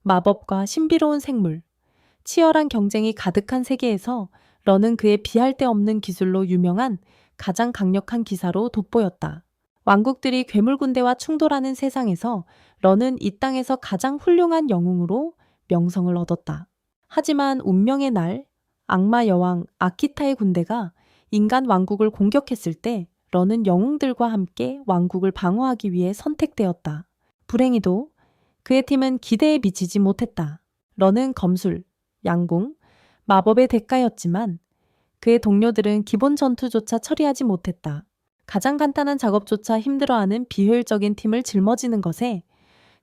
마법과 신비로운 생물, 치열한 경쟁이 가득한 세계에서 런은 그의 비할 데 없는 기술로 유명한 가장 강력한 기사로 돋보였다. 왕국들이 괴물군대와 충돌하는 세상에서 런은 이 땅에서 가장 훌륭한 영웅으로 명성을 얻었다. 하지만 운명의 날, 악마 여왕 아키타의 군대가 인간 왕국을 공격했을 때 런은 영웅들과 함께 왕국을 방어하기 위해 선택되었다. 불행히도 그의 팀은 기대에 미치지 못했다. 런은 검술, 양궁, 마법의 대가였지만 그의 동료들은 기본 전투조차 처리하지 못했다. 가장 간단한 작업조차 힘들어하는 비효율적인 팀을 짊어지는 것에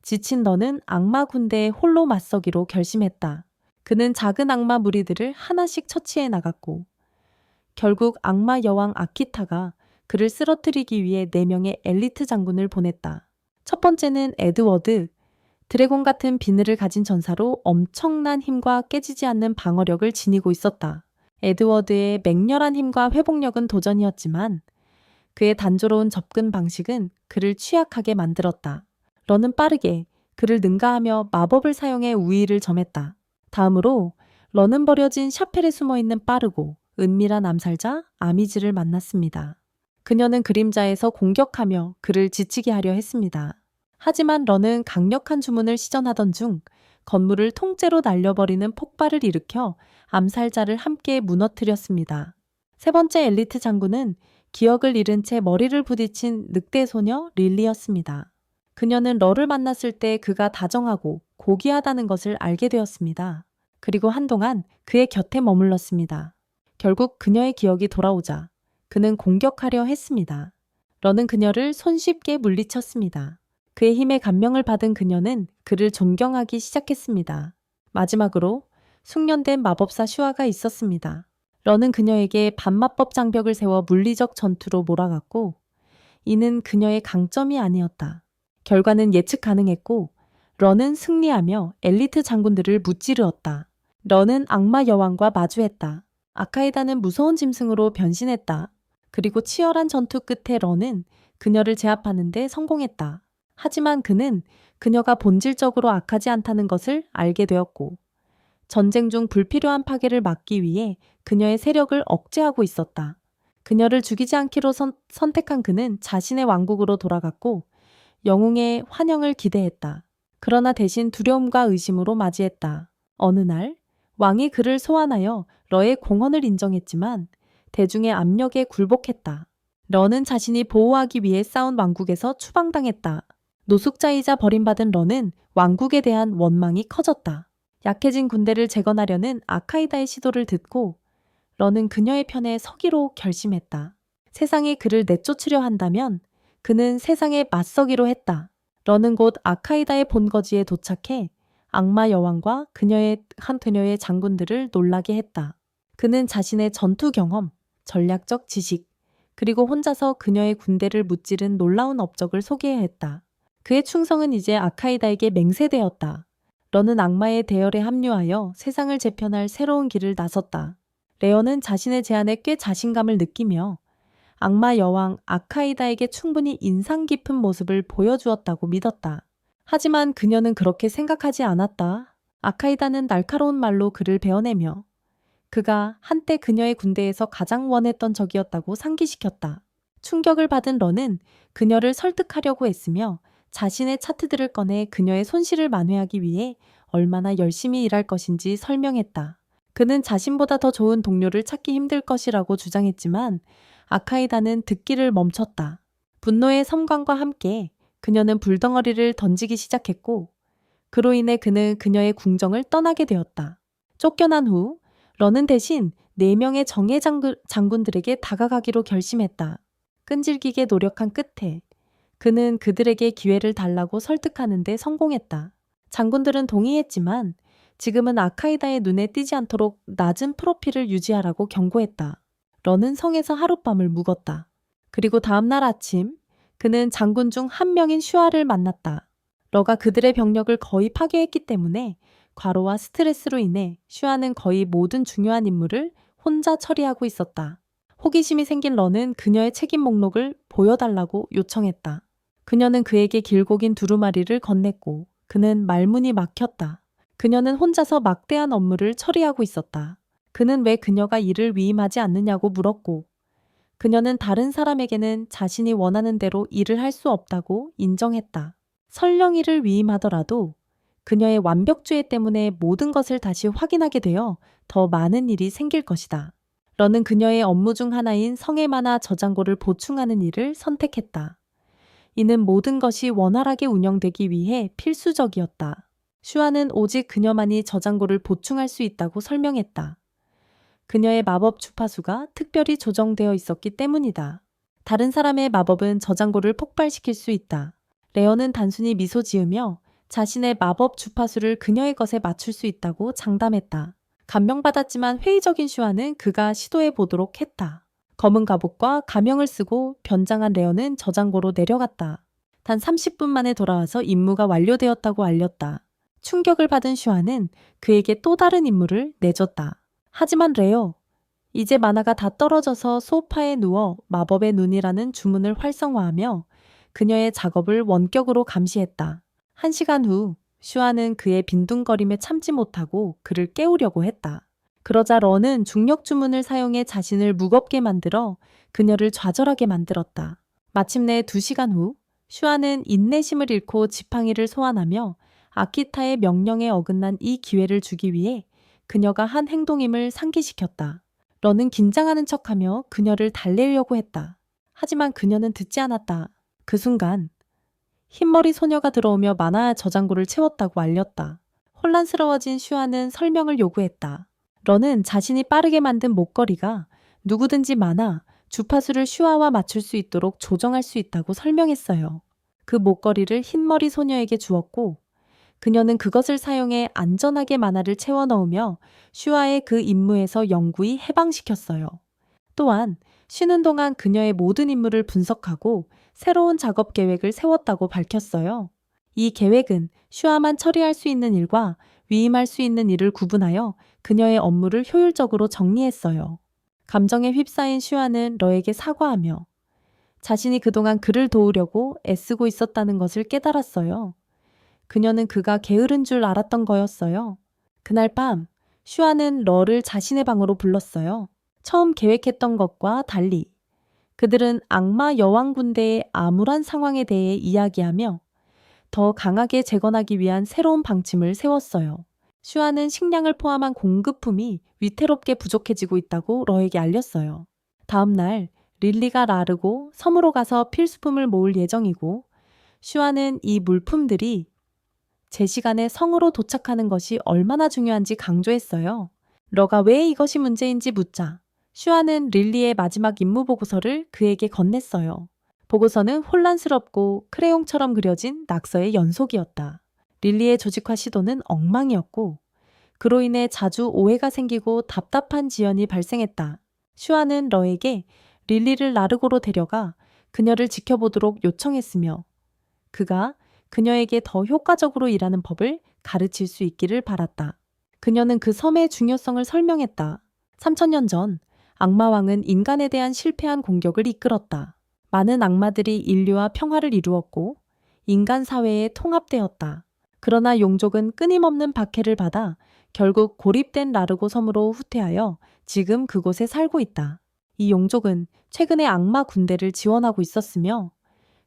지친 런은 악마 군대에 홀로 맞서기로 결심했다. 그는 작은 악마 무리들을 하나씩 처치해 나갔고 결국 악마 여왕 아키타가 그를 쓰러뜨리기 위해 4명의 엘리트 장군을 보냈다. 첫 번째는 에드워드, 드래곤 같은 비늘을 가진 전사로 엄청난 힘과 깨지지 않는 방어력을 지니고 있었다. 에드워드의 맹렬한 힘과 회복력은 도전이었지만 그의 단조로운 접근 방식은 그를 취약하게 만들었다. 런은 빠르게 그를 능가하며 마법을 사용해 우위를 점했다. 다음으로 런은 버려진 샤펠에 숨어있는 빠르고 은밀한 암살자 아미즈를 만났습니다. 그녀는 그림자에서 공격하며 그를 지치게 하려 했습니다. 하지만 런은 강력한 주문을 시전하던 중 건물을 통째로 날려버리는 폭발을 일으켜 암살자를 함께 무너뜨렸습니다. 세 번째 엘리트 장군은 기억을 잃은 채 머리를 부딪힌 늑대 소녀 릴리였습니다. 그녀는 런을 만났을 때 그가 다정하고 고귀하다는 것을 알게 되었습니다. 그리고 한동안 그의 곁에 머물렀습니다. 결국 그녀의 기억이 돌아오자 그는 공격하려 했습니다. 런은 그녀를 손쉽게 물리쳤습니다. 그의 힘에 감명을 받은 그녀는 그를 존경하기 시작했습니다. 마지막으로 숙련된 마법사 슈아가 있었습니다. 런은 그녀에게 반마법 장벽을 세워 물리적 전투로 몰아갔고 이는 그녀의 강점이 아니었다. 결과는 예측 가능했고 런은 승리하며 엘리트 장군들을 무찌르었다. 런은 악마 여왕과 마주했다. 아카이다는 무서운 짐승으로 변신했다. 그리고 치열한 전투 끝에 런은 그녀를 제압하는 데 성공했다. 하지만 그는 그녀가 본질적으로 악하지 않다는 것을 알게 되었고 전쟁 중 불필요한 파괴를 막기 위해 그녀의 세력을 억제하고 있었다. 그녀를 죽이지 않기로 선택한 그는 자신의 왕국으로 돌아갔고 영웅의 환영을 기대했다. 그러나 대신 두려움과 의심으로 맞이했다. 어느 날 왕이 그를 소환하여 러의 공헌을 인정했지만 대중의 압력에 굴복했다. 러는 자신이 보호하기 위해 싸운 왕국에서 추방당했다. 노숙자이자 버림받은 러는 왕국에 대한 원망이 커졌다. 약해진 군대를 재건하려는 아카이다의 시도를 듣고 러는 그녀의 편에 서기로 결심했다. 세상이 그를 내쫓으려 한다면 그는 세상에 맞서기로 했다. 러는 곧 아카이다의 본거지에 도착해 악마 여왕과 그녀의 장군들을 놀라게 했다. 그는 자신의 전투 경험, 전략적 지식, 그리고 혼자서 그녀의 군대를 무찌른 놀라운 업적을 소개해야 했다. 그의 충성은 이제 아카이다에게 맹세되었다. 런은 악마의 대열에 합류하여 세상을 재편할 새로운 길을 나섰다. 레어는 자신의 제안에 꽤 자신감을 느끼며 악마 여왕 아카이다에게 충분히 인상 깊은 모습을 보여주었다고 믿었다. 하지만 그녀는 그렇게 생각하지 않았다. 아카이다는 날카로운 말로 그를 베어내며 그가 한때 그녀의 군대에서 가장 원했던 적이었다고 상기시켰다. 충격을 받은 런은 그녀를 설득하려고 했으며 자신의 차트들을 꺼내 그녀의 손실을 만회하기 위해 얼마나 열심히 일할 것인지 설명했다. 그는 자신보다 더 좋은 동료를 찾기 힘들 것이라고 주장했지만 아카이다는 듣기를 멈췄다. 분노의 섬광과 함께 그녀는 불덩어리를 던지기 시작했고 그로 인해 그는 그녀의 궁정을 떠나게 되었다. 쫓겨난 후 런은 대신 4명의 정예 장군들에게 다가가기로 결심했다. 끈질기게 노력한 끝에 그는 그들에게 기회를 달라고 설득하는 데 성공했다. 장군들은 동의했지만 지금은 아카이다의 눈에 띄지 않도록 낮은 프로필을 유지하라고 경고했다. 런은 성에서 하룻밤을 묵었다. 그리고 다음날 아침 그는 장군 중 한 명인 슈아를 만났다. 러가 그들의 병력을 거의 파괴했기 때문에 과로와 스트레스로 인해 슈아는 거의 모든 중요한 임무를 혼자 처리하고 있었다. 호기심이 생긴 러는 그녀의 책임 목록을 보여달라고 요청했다. 그녀는 그에게 길고 긴 두루마리를 건넸고 그는 말문이 막혔다. 그녀는 혼자서 막대한 업무를 처리하고 있었다. 그는 왜 그녀가 일을 위임하지 않느냐고 물었고, 그녀는 다른 사람에게는 자신이 원하는 대로 일을 할 수 없다고 인정했다. 설령 일을 위임하더라도 그녀의 완벽주의 때문에 모든 것을 다시 확인하게 되어 더 많은 일이 생길 것이다. 러는 그녀의 업무 중 하나인 성의 만화 저장고를 보충하는 일을 선택했다. 이는 모든 것이 원활하게 운영되기 위해 필수적이었다. 슈아는 오직 그녀만이 저장고를 보충할 수 있다고 설명했다. 그녀의 마법 주파수가 특별히 조정되어 있었기 때문이다. 다른 사람의 마법은 저장고를 폭발시킬 수 있다. 레어는 단순히 미소 지으며 자신의 마법 주파수를 그녀의 것에 맞출 수 있다고 장담했다. 감명받았지만 회의적인 슈아는 그가 시도해 보도록 했다. 검은 갑옷과 가명을 쓰고 변장한 레어는 저장고로 내려갔다. 단 30분 만에 돌아와서 임무가 완료되었다고 알렸다. 충격을 받은 슈아는 그에게 또 다른 임무를 내줬다. 하지만 레어, 이제 만화가 다 떨어져서 소파에 누워 마법의 눈이라는 주문을 활성화하며 그녀의 작업을 원격으로 감시했다. 1시간 후 슈아는 그의 빈둥거림에 참지 못하고 그를 깨우려고 했다. 그러자 러는 중력 주문을 사용해 자신을 무겁게 만들어 그녀를 좌절하게 만들었다. 마침내 2시간 후 슈아는 인내심을 잃고 지팡이를 소환하며 아키타의 명령에 어긋난 이 기회를 주기 위해 그녀가 한 행동임을 상기시켰다. 러는 긴장하는 척하며 그녀를 달래려고 했다. 하지만 그녀는 듣지 않았다. 그 순간 흰머리 소녀가 들어오며 만화 저장고를 채웠다고 알렸다. 혼란스러워진 슈아는 설명을 요구했다. 러는 자신이 빠르게 만든 목걸이가 누구든지 만화, 주파수를 슈아와 맞출 수 있도록 조정할 수 있다고 설명했어요. 그 목걸이를 흰머리 소녀에게 주었고 그녀는 그것을 사용해 안전하게 만화를 채워 넣으며 슈아의 그 임무에서 영구히 해방시켰어요. 또한 쉬는 동안 그녀의 모든 임무를 분석하고 새로운 작업 계획을 세웠다고 밝혔어요. 이 계획은 슈아만 처리할 수 있는 일과 위임할 수 있는 일을 구분하여 그녀의 업무를 효율적으로 정리했어요. 감정에 휩싸인 슈아는 러에게 사과하며 자신이 그동안 그를 도우려고 애쓰고 있었다는 것을 깨달았어요. 그녀는 그가 게으른 줄 알았던 거였어요. 그날 밤 슈아는 러를 자신의 방으로 불렀어요. 처음 계획했던 것과 달리 그들은 악마 여왕 군대의 암울한 상황에 대해 이야기하며 더 강하게 재건하기 위한 새로운 방침을 세웠어요. 슈아는 식량을 포함한 공급품이 위태롭게 부족해지고 있다고 러에게 알렸어요. 다음 날 릴리가 라르고 섬으로 가서 필수품을 모을 예정이고 슈아는 이 물품들이 제 시간에 성으로 도착하는 것이 얼마나 중요한지 강조했어요. 러가 왜 이것이 문제인지 묻자 슈아는 릴리의 마지막 임무 보고서를 그에게 건넸어요. 보고서는 혼란스럽고 크레용처럼 그려진 낙서의 연속이었다. 릴리의 조직화 시도는 엉망이었고 그로 인해 자주 오해가 생기고 답답한 지연이 발생했다. 슈아는 러에게 릴리를 나르고로 데려가 그녀를 지켜보도록 요청했으며 그가 그녀에게 더 효과적으로 일하는 법을 가르칠 수 있기를 바랐다. 그녀는 그 섬의 중요성을 설명했다. 3000년 전 악마왕은 인간에 대한 실패한 공격을 이끌었다. 많은 악마들이 인류와 평화를 이루었고 인간 사회에 통합되었다. 그러나 용족은 끊임없는 박해를 받아 결국 고립된 라르고 섬으로 후퇴하여 지금 그곳에 살고 있다. 이 용족은 최근에 악마 군대를 지원하고 있었으며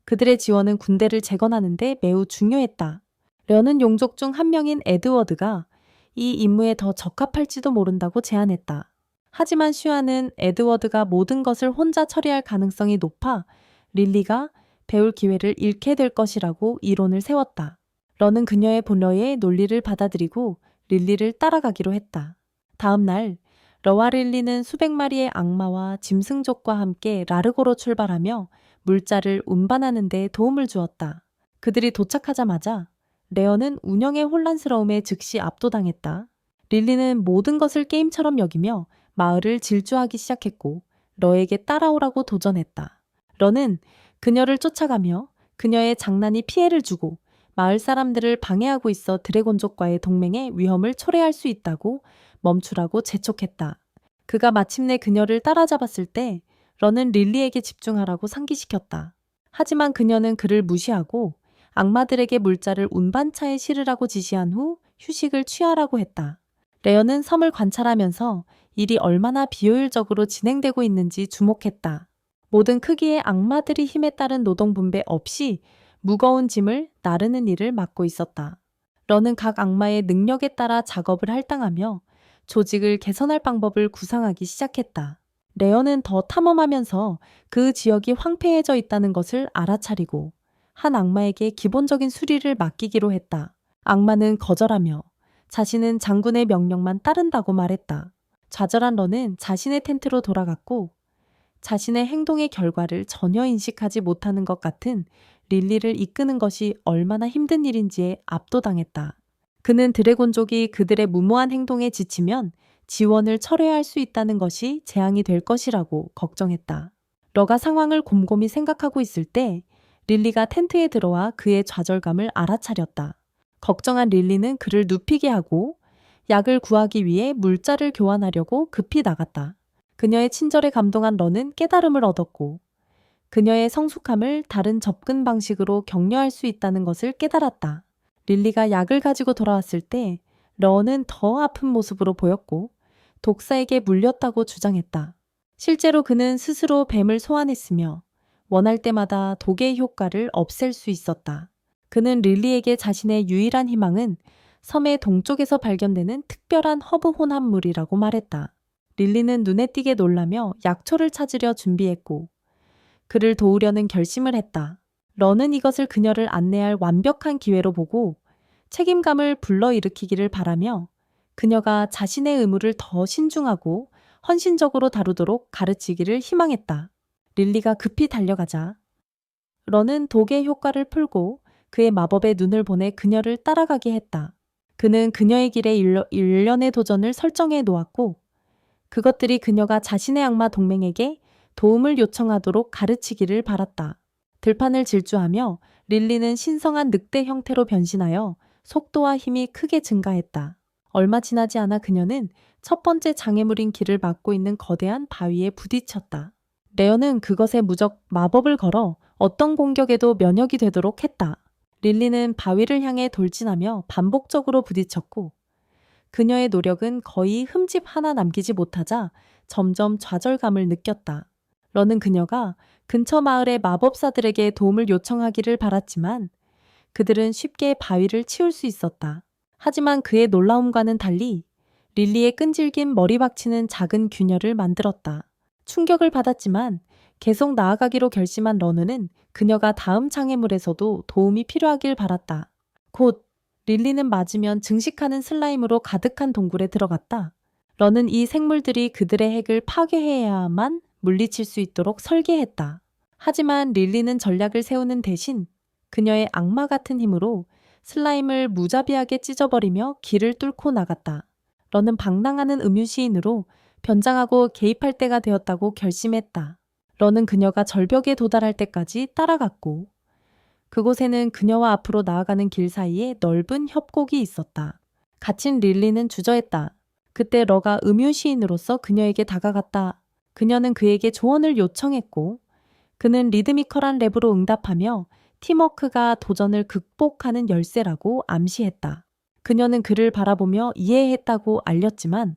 그들의 지원은 군대를 재건하는 데 매우 중요했다. 려는 용족 중 한 명인 에드워드가 이 임무에 더 적합할지도 모른다고 제안했다. 하지만 슈아는 에드워드가 모든 것을 혼자 처리할 가능성이 높아 릴리가 배울 기회를 잃게 될 것이라고 이론을 세웠다. 러는 그녀의 본러의 논리를 받아들이고 릴리를 따라가기로 했다. 다음 날 러와 릴리는 수백 마리의 악마와 짐승족과 함께 라르고로 출발하며 물자를 운반하는 데 도움을 주었다. 그들이 도착하자마자 레어는 운영의 혼란스러움에 즉시 압도당했다. 릴리는 모든 것을 게임처럼 여기며 마을을 질주하기 시작했고 러에게 따라오라고 도전했다. 러는 그녀를 쫓아가며 그녀의 장난이 피해를 주고 마을 사람들을 방해하고 있어 드래곤족과의 동맹에 위험을 초래할 수 있다고 멈추라고 재촉했다. 그가 마침내 그녀를 따라잡았을 때 러는 릴리에게 집중하라고 상기시켰다. 하지만 그녀는 그를 무시하고 악마들에게 물자를 운반차에 실으라고 지시한 후 휴식을 취하라고 했다. 레어는 섬을 관찰하면서 일이 얼마나 비효율적으로 진행되고 있는지 주목했다. 모든 크기의 악마들이 힘에 따른 노동 분배 없이 무거운 짐을 나르는 일을 맡고 있었다. 러는 각 악마의 능력에 따라 작업을 할당하며 조직을 개선할 방법을 구상하기 시작했다. 레어는 더 탐험하면서 그 지역이 황폐해져 있다는 것을 알아차리고 한 악마에게 기본적인 수리를 맡기기로 했다. 악마는 거절하며 자신은 장군의 명령만 따른다고 말했다. 좌절한 러는 자신의 텐트로 돌아갔고 자신의 행동의 결과를 전혀 인식하지 못하는 것 같은 릴리를 이끄는 것이 얼마나 힘든 일인지에 압도당했다. 그는 드래곤족이 그들의 무모한 행동에 지치면 지원을 철회할 수 있다는 것이 재앙이 될 것이라고 걱정했다. 러가 상황을 곰곰이 생각하고 있을 때 릴리가 텐트에 들어와 그의 좌절감을 알아차렸다. 걱정한 릴리는 그를 눕히게 하고 약을 구하기 위해 물자를 교환하려고 급히 나갔다. 그녀의 친절에 감동한 러는 깨달음을 얻었고 그녀의 성숙함을 다른 접근 방식으로 격려할 수 있다는 것을 깨달았다. 릴리가 약을 가지고 돌아왔을 때 러는 더 아픈 모습으로 보였고 독사에게 물렸다고 주장했다. 실제로 그는 스스로 뱀을 소환했으며 원할 때마다 독의 효과를 없앨 수 있었다. 그는 릴리에게 자신의 유일한 희망은 섬의 동쪽에서 발견되는 특별한 허브 혼합물이라고 말했다. 릴리는 눈에 띄게 놀라며 약초를 찾으려 준비했고 그를 도우려는 결심을 했다. 러는 이것을 그녀를 안내할 완벽한 기회로 보고 책임감을 불러일으키기를 바라며 그녀가 자신의 의무를 더 신중하고 헌신적으로 다루도록 가르치기를 희망했다. 릴리가 급히 달려가자 러는 독의 효과를 풀고 그의 마법의 눈을 보내 그녀를 따라가게 했다. 그는 그녀의 길에 일련의 도전을 설정해 놓았고 그것들이 그녀가 자신의 악마 동맹에게 도움을 요청하도록 가르치기를 바랐다. 들판을 질주하며 릴리는 신성한 늑대 형태로 변신하여 속도와 힘이 크게 증가했다. 얼마 지나지 않아 그녀는 첫 번째 장애물인 길을 막고 있는 거대한 바위에 부딪혔다. 레어는 그것에 무적 마법을 걸어 어떤 공격에도 면역이 되도록 했다. 릴리는 바위를 향해 돌진하며 반복적으로 부딪혔고 그녀의 노력은 거의 흠집 하나 남기지 못하자 점점 좌절감을 느꼈다. 러는 그녀가 근처 마을의 마법사들에게 도움을 요청하기를 바랐지만 그들은 쉽게 바위를 치울 수 있었다. 하지만 그의 놀라움과는 달리 릴리의 끈질긴 머리박치는 작은 균열을 만들었다. 충격을 받았지만 계속 나아가기로 결심한 러너는 그녀가 다음 장애물에서도 도움이 필요하길 바랐다. 곧 릴리는 맞으면 증식하는 슬라임으로 가득한 동굴에 들어갔다. 러는 이 생물들이 그들의 핵을 파괴해야만 물리칠 수 있도록 설계했다. 하지만 릴리는 전략을 세우는 대신 그녀의 악마 같은 힘으로 슬라임을 무자비하게 찢어버리며 길을 뚫고 나갔다. 러는 방랑하는 음유시인으로 변장하고 개입할 때가 되었다고 결심했다. 러는 그녀가 절벽에 도달할 때까지 따라갔고 그곳에는 그녀와 앞으로 나아가는 길 사이에 넓은 협곡이 있었다. 갇힌 릴리는 주저했다. 그때 러가 음유시인으로서 그녀에게 다가갔다. 그녀는 그에게 조언을 요청했고 그는 리드미컬한 랩으로 응답하며 팀워크가 도전을 극복하는 열쇠라고 암시했다. 그녀는 그를 바라보며 이해했다고 알렸지만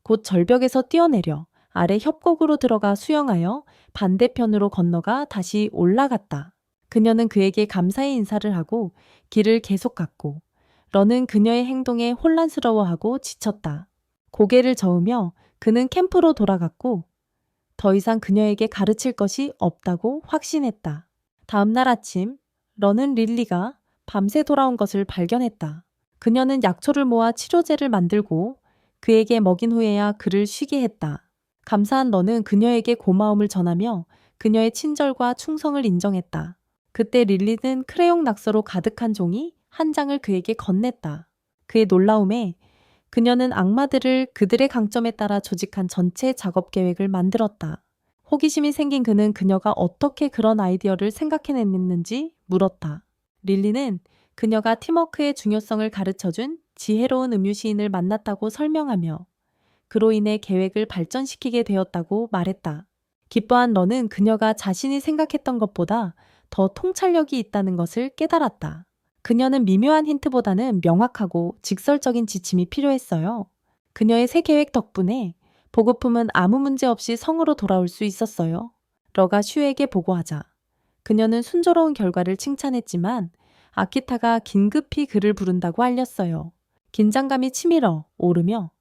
곧 절벽에서 뛰어내려 아래 협곡으로 들어가 수영하여 반대편으로 건너가 다시 올라갔다. 그녀는 그에게 감사의 인사를 하고 길을 계속 갔고 러는 그녀의 행동에 혼란스러워하고 지쳤다. 고개를 저으며 그는 캠프로 돌아갔고 더 이상 그녀에게 가르칠 것이 없다고 확신했다. 다음 날 아침 러는 릴리가 밤새 돌아온 것을 발견했다. 그녀는 약초를 모아 치료제를 만들고 그에게 먹인 후에야 그를 쉬게 했다. 감사한 러는 그녀에게 고마움을 전하며 그녀의 친절과 충성을 인정했다. 그때 릴리는 크레용 낙서로 가득한 종이 한 장을 그에게 건넸다. 그의 놀라움에 그녀는 악마들을 그들의 강점에 따라 조직한 전체 작업 계획을 만들었다. 호기심이 생긴 그는 그녀가 어떻게 그런 아이디어를 생각해냈는지 물었다. 릴리는 그녀가 팀워크의 중요성을 가르쳐준 지혜로운 음유시인을 만났다고 설명하며 그로 인해 계획을 발전시키게 되었다고 말했다. 기뻐한 러는 그녀가 자신이 생각했던 것보다 더 통찰력이 있다는 것을 깨달았다. 그녀는 미묘한 힌트보다는 명확하고 직설적인 지침이 필요했어요. 그녀의 새 계획 덕분에 보급품은 아무 문제 없이 성으로 돌아올 수 있었어요. 러가 슈에게 보고하자 그녀는 순조로운 결과를 칭찬했지만 아키타가 긴급히 그를 부른다고 알렸어요. 긴장감이 치밀어 오르며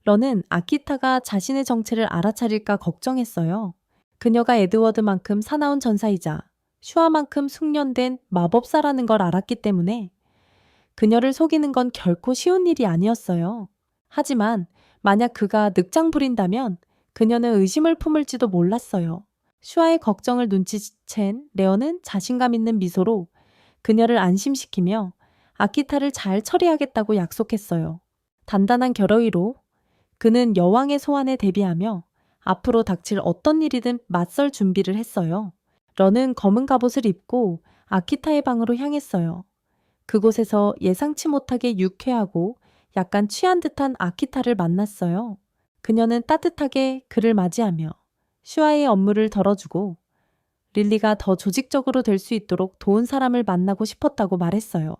러는 아키타가 자신의 정체를 알아차릴까 걱정했어요. 그녀가 에드워드만큼 사나운 전사이자 슈아만큼 숙련된 마법사라는 걸 알았기 때문에 그녀를 속이는 건 결코 쉬운 일이 아니었어요. 하지만 만약 그가 늑장 부린다면 그녀는 의심을 품을지도 몰랐어요. 슈아의 걱정을 눈치챈 레어는 자신감 있는 미소로 그녀를 안심시키며 아키타를 잘 처리하겠다고 약속했어요. 단단한 결의로 그는 여왕의 소환에 대비하며 앞으로 닥칠 어떤 일이든 맞설 준비를 했어요. 러는 검은 갑옷을 입고 아키타의 방으로 향했어요. 그곳에서 예상치 못하게 유쾌하고 약간 취한 듯한 아키타를 만났어요. 그녀는 따뜻하게 그를 맞이하며 슈아의 업무를 덜어주고 릴리가 더 조직적으로 될 수 있도록 도운 사람을 만나고 싶었다고 말했어요.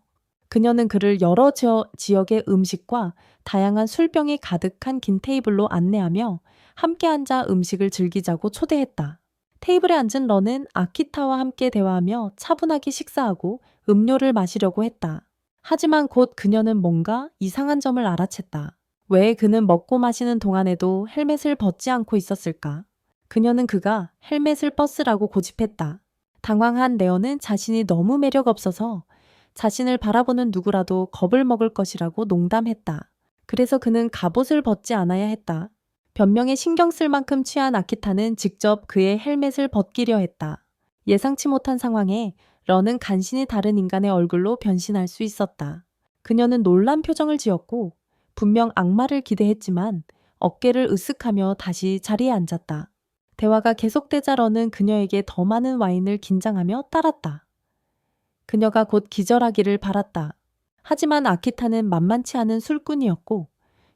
그녀는 그를 여러 지역의 음식과 다양한 술병이 가득한 긴 테이블로 안내하며 함께 앉아 음식을 즐기자고 초대했다. 테이블에 앉은 러는 아키타와 함께 대화하며 차분하게 식사하고 음료를 마시려고 했다. 하지만 곧 그녀는 뭔가 이상한 점을 알아챘다. 왜 그는 먹고 마시는 동안에도 헬멧을 벗지 않고 있었을까? 그녀는 그가 헬멧을 벗으라고 고집했다. 당황한 레어는 자신이 너무 매력 없어서 자신을 바라보는 누구라도 겁을 먹을 것이라고 농담했다. 그래서 그는 갑옷을 벗지 않아야 했다. 변명에 신경 쓸 만큼 취한 아키타는 직접 그의 헬멧을 벗기려 했다. 예상치 못한 상황에 러는 간신히 다른 인간의 얼굴로 변신할 수 있었다. 그녀는 놀란 표정을 지었고 분명 악마를 기대했지만 어깨를 으쓱하며 다시 자리에 앉았다. 대화가 계속되자 러는 그녀에게 더 많은 와인을 긴장하며 따랐다. 그녀가 곧 기절하기를 바랐다. 하지만 아키타는 만만치 않은 술꾼이었고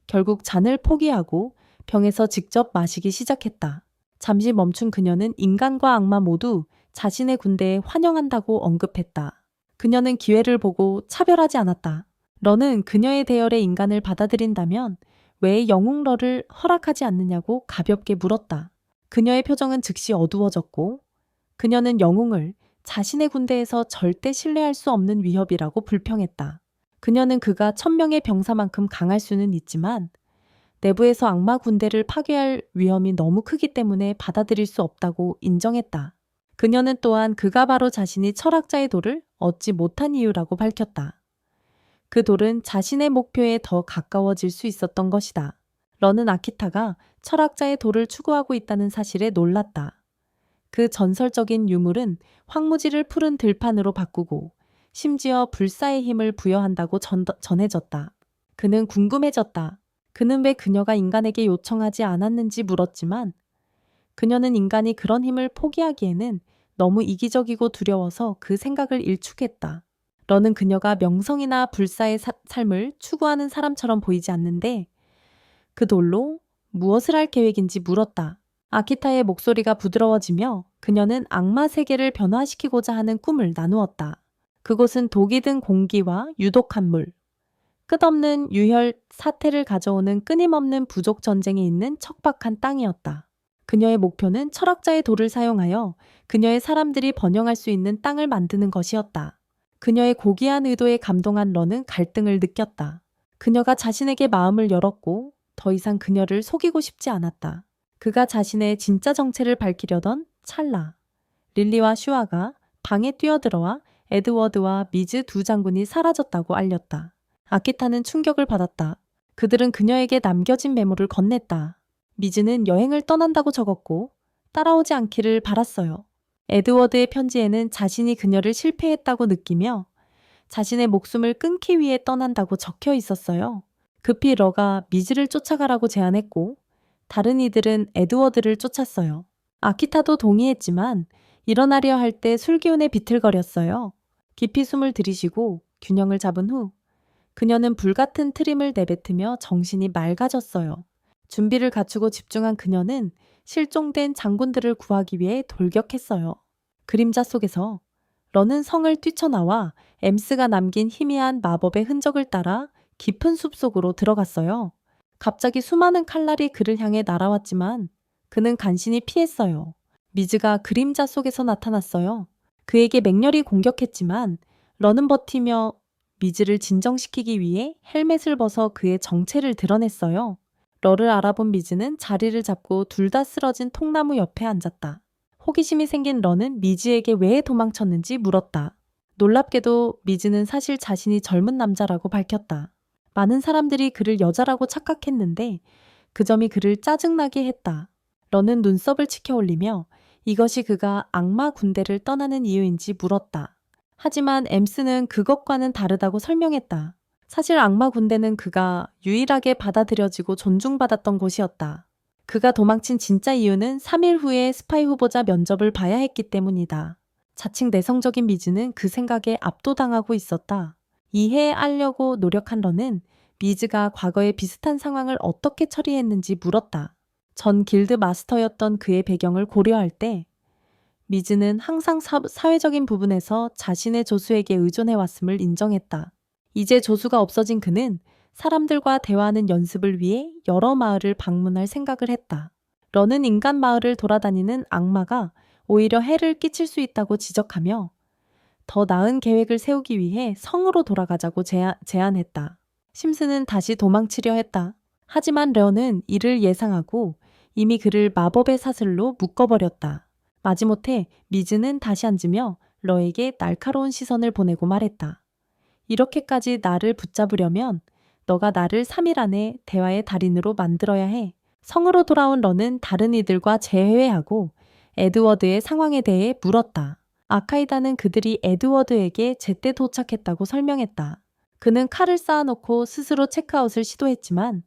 결국 잔을 포기하고 병에서 직접 마시기 시작했다. 잠시 멈춘 그녀는 인간과 악마 모두 자신의 군대에 환영한다고 언급했다. 그녀는 기회를 보고 차별하지 않았다. 러는 그녀의 대열에 인간을 받아들인다면 왜 영웅 러를 허락하지 않느냐고 가볍게 물었다. 그녀의 표정은 즉시 어두워졌고 그녀는 영웅을 자신의 군대에서 절대 신뢰할 수 없는 위협이라고 불평했다. 그녀는 그가 1000명의 병사만큼 강할 수는 있지만 내부에서 악마 군대를 파괴할 위험이 너무 크기 때문에 받아들일 수 없다고 인정했다. 그녀는 또한 그가 바로 자신이 철학자의 도를 얻지 못한 이유라고 밝혔다. 그 돌은 자신의 목표에 더 가까워질 수 있었던 것이다. 러는 아키타가 철학자의 도를 추구하고 있다는 사실에 놀랐다. 그 전설적인 유물은 황무지를 푸른 들판으로 바꾸고 심지어 불사의 힘을 부여한다고 전해졌다. 그는 궁금해졌다. 그는 왜 그녀가 인간에게 요청하지 않았는지 물었지만 그녀는 인간이 그런 힘을 포기하기에는 너무 이기적이고 두려워서 그 생각을 일축했다. 러는 그녀가 명성이나 불사의 삶을 추구하는 사람처럼 보이지 않는데 그 돌로 무엇을 할 계획인지 물었다. 아키타의 목소리가 부드러워지며 그녀는 악마 세계를 변화시키고자 하는 꿈을 나누었다. 그곳은 독이 든 공기와 유독한 물, 끝없는 유혈 사태를 가져오는 끊임없는 부족 전쟁이 있는 척박한 땅이었다. 그녀의 목표는 철학자의 돌을 사용하여 그녀의 사람들이 번영할 수 있는 땅을 만드는 것이었다. 그녀의 고귀한 의도에 감동한 러는 갈등을 느꼈다. 그녀가 자신에게 마음을 열었고 더 이상 그녀를 속이고 싶지 않았다. 그가 자신의 진짜 정체를 밝히려던 찰나 릴리와 슈아가 방에 뛰어들어와 에드워드와 미즈 두 장군이 사라졌다고 알렸다. 아키타는 충격을 받았다. 그들은 그녀에게 남겨진 메모를 건넸다. 미즈는 여행을 떠난다고 적었고 따라오지 않기를 바랐어요. 에드워드의 편지에는 자신이 그녀를 실패했다고 느끼며 자신의 목숨을 끊기 위해 떠난다고 적혀 있었어요. 급히 러가 미즈를 쫓아가라고 제안했고 다른 이들은 에드워드를 쫓았어요. 아키타도 동의했지만 일어나려 할 때 술기운에 비틀거렸어요. 깊이 숨을 들이쉬고 균형을 잡은 후 그녀는 불같은 트림을 내뱉으며 정신이 맑아졌어요. 준비를 갖추고 집중한 그녀는 실종된 장군들을 구하기 위해 돌격했어요. 그림자 속에서 러는 성을 뛰쳐나와 엠스가 남긴 희미한 마법의 흔적을 따라 깊은 숲속으로 들어갔어요. 갑자기 수많은 칼날이 그를 향해 날아왔지만 그는 간신히 피했어요. 미즈가 그림자 속에서 나타났어요. 그에게 맹렬히 공격했지만 러는 버티며 미즈를 진정시키기 위해 헬멧을 벗어 그의 정체를 드러냈어요. 러를 알아본 미즈는 자리를 잡고 둘 다 쓰러진 통나무 옆에 앉았다. 호기심이 생긴 러는 미즈에게 왜 도망쳤는지 물었다. 놀랍게도 미즈는 사실 자신이 젊은 남자라고 밝혔다. 많은 사람들이 그를 여자라고 착각했는데 그 점이 그를 짜증나게 했다. 러는 눈썹을 치켜 올리며 이것이 그가 악마 군대를 떠나는 이유인지 물었다. 하지만 엠스는 그것과는 다르다고 설명했다. 사실 악마 군대는 그가 유일하게 받아들여지고 존중받았던 곳이었다. 그가 도망친 진짜 이유는 3일 후에 스파이 후보자 면접을 봐야 했기 때문이다. 자칭 내성적인 미즈는 그 생각에 압도당하고 있었다. 이해하려고 노력한 러는 미즈가 과거의 비슷한 상황을 어떻게 처리했는지 물었다. 전 길드 마스터였던 그의 배경을 고려할 때 미즈는 항상 사회적인 부분에서 자신의 조수에게 의존해왔음을 인정했다. 이제 조수가 없어진 그는 사람들과 대화하는 연습을 위해 여러 마을을 방문할 생각을 했다. 러는 인간 마을을 돌아다니는 악마가 오히려 해를 끼칠 수 있다고 지적하며 더 나은 계획을 세우기 위해 성으로 돌아가자고 제안했다. 심스는 다시 도망치려 했다. 하지만 러는 이를 예상하고 이미 그를 마법의 사슬로 묶어버렸다. 마지못해 미즈는 다시 앉으며 러에게 날카로운 시선을 보내고 말했다. 이렇게까지 나를 붙잡으려면 너가 나를 3일 안에 대화의 달인으로 만들어야 해. 성으로 돌아온 러는 다른 이들과 재회하고 에드워드의 상황에 대해 물었다. 아카이다는 그들이 에드워드에게 제때 도착했다고 설명했다. 그는 칼을 쌓아놓고 스스로 체크아웃을 시도했지만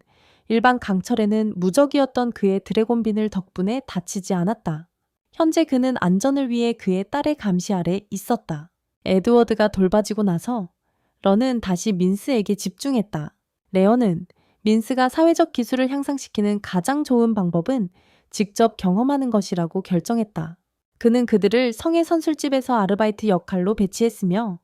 일반 강철에는 무적이었던 그의 드래곤빈을 덕분에 다치지 않았다. 현재 그는 안전을 위해 그의 딸의 감시 아래 있었다. 에드워드가 돌봐지고 나서 러는 다시 민스에게 집중했다. 레어는 민스가 사회적 기술을 향상시키는 가장 좋은 방법은 직접 경험하는 것이라고 결정했다. 그는 그들을 성의 선술집에서 아르바이트 역할로 배치했으며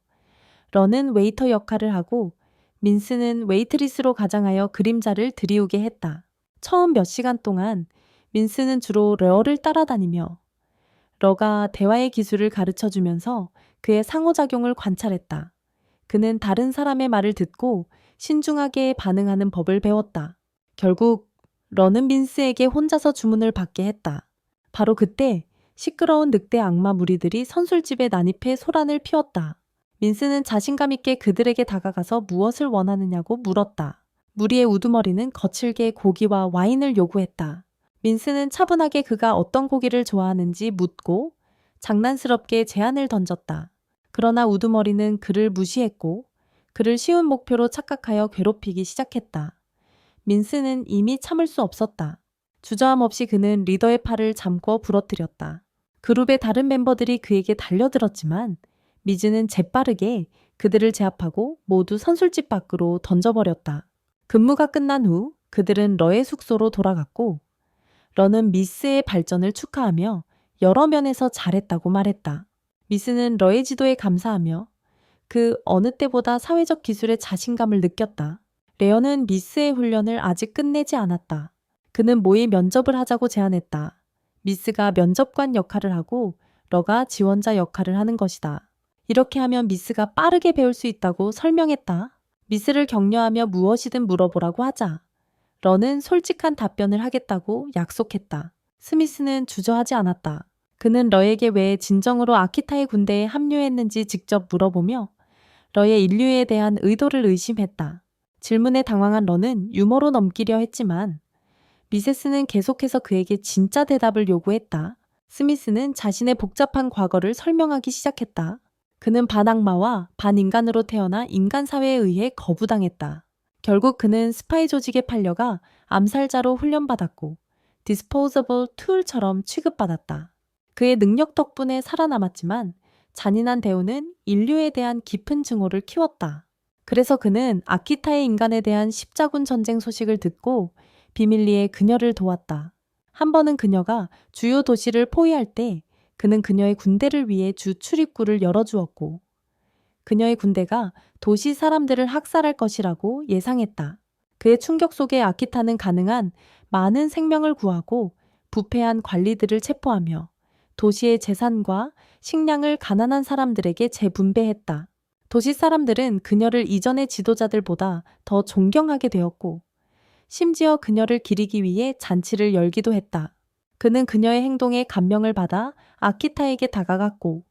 러는 웨이터 역할을 하고 민스는 웨이트리스로 가장하여 그림자를 들이우게 했다. 처음 몇 시간 동안 민스는 주로 레어를 따라다니며 러가 대화의 기술을 가르쳐주면서 그의 상호작용을 관찰했다. 그는 다른 사람의 말을 듣고 신중하게 반응하는 법을 배웠다. 결국 러는 민스에게 혼자서 주문을 받게 했다. 바로 그때 시끄러운 늑대 악마 무리들이 선술집에 난입해 소란을 피웠다. 민스는 자신감 있게 그들에게 다가가서 무엇을 원하느냐고 물었다. 무리의 우두머리는 거칠게 고기와 와인을 요구했다. 민스는 차분하게 그가 어떤 고기를 좋아하는지 묻고 장난스럽게 제안을 던졌다. 그러나 우두머리는 그를 무시했고 그를 쉬운 목표로 착각하여 괴롭히기 시작했다. 민스는 이미 참을 수 없었다. 주저함 없이 그는 리더의 팔을 잠궈 부러뜨렸다. 그룹의 다른 멤버들이 그에게 달려들었지만 미즈는 재빠르게 그들을 제압하고 모두 선술집 밖으로 던져버렸다. 근무가 끝난 후 그들은 러의 숙소로 돌아갔고 러는 미스의 발전을 축하하며 여러 면에서 잘했다고 말했다. 미스는 러의 지도에 감사하며 그 어느 때보다 사회적 기술에 자신감을 느꼈다. 레어는 미스의 훈련을 아직 끝내지 않았다. 그는 모의 면접을 하자고 제안했다. 미스가 면접관 역할을 하고 러가 지원자 역할을 하는 것이다. 이렇게 하면 미스가 빠르게 배울 수 있다고 설명했다. 미스를 격려하며 무엇이든 물어보라고 하자. 러는 솔직한 답변을 하겠다고 약속했다. 스미스는 주저하지 않았다. 그는 러에게 왜 진정으로 아키타의 군대에 합류했는지 직접 물어보며 러의 인류에 대한 의도를 의심했다. 질문에 당황한 러는 유머로 넘기려 했지만 미세스는 계속해서 그에게 진짜 대답을 요구했다. 스미스는 자신의 복잡한 과거를 설명하기 시작했다. 그는 반악마와 반인간으로 태어나 인간 사회에 의해 거부당했다. 결국 그는 스파이 조직에 팔려가 암살자로 훈련받았고 디스포저블 툴처럼 취급받았다. 그의 능력 덕분에 살아남았지만 잔인한 대우는 인류에 대한 깊은 증오를 키웠다. 그래서 그는 아키타의 인간에 대한 십자군 전쟁 소식을 듣고 비밀리에 그녀를 도왔다. 한 번은 그녀가 주요 도시를 포위할 때 그는 그녀의 군대를 위해 주 출입구를 열어주었고 그녀의 군대가 도시 사람들을 학살할 것이라고 예상했다. 그의 충격 속에 아키타는 가능한 많은 생명을 구하고 부패한 관리들을 체포하며 도시의 재산과 식량을 가난한 사람들에게 재분배했다. 도시 사람들은 그녀를 이전의 지도자들보다 더 존경하게 되었고 심지어 그녀를 기리기 위해 잔치를 열기도 했다. 그는 그녀의 행동에 감명을 받아 아키타에게 다가갔고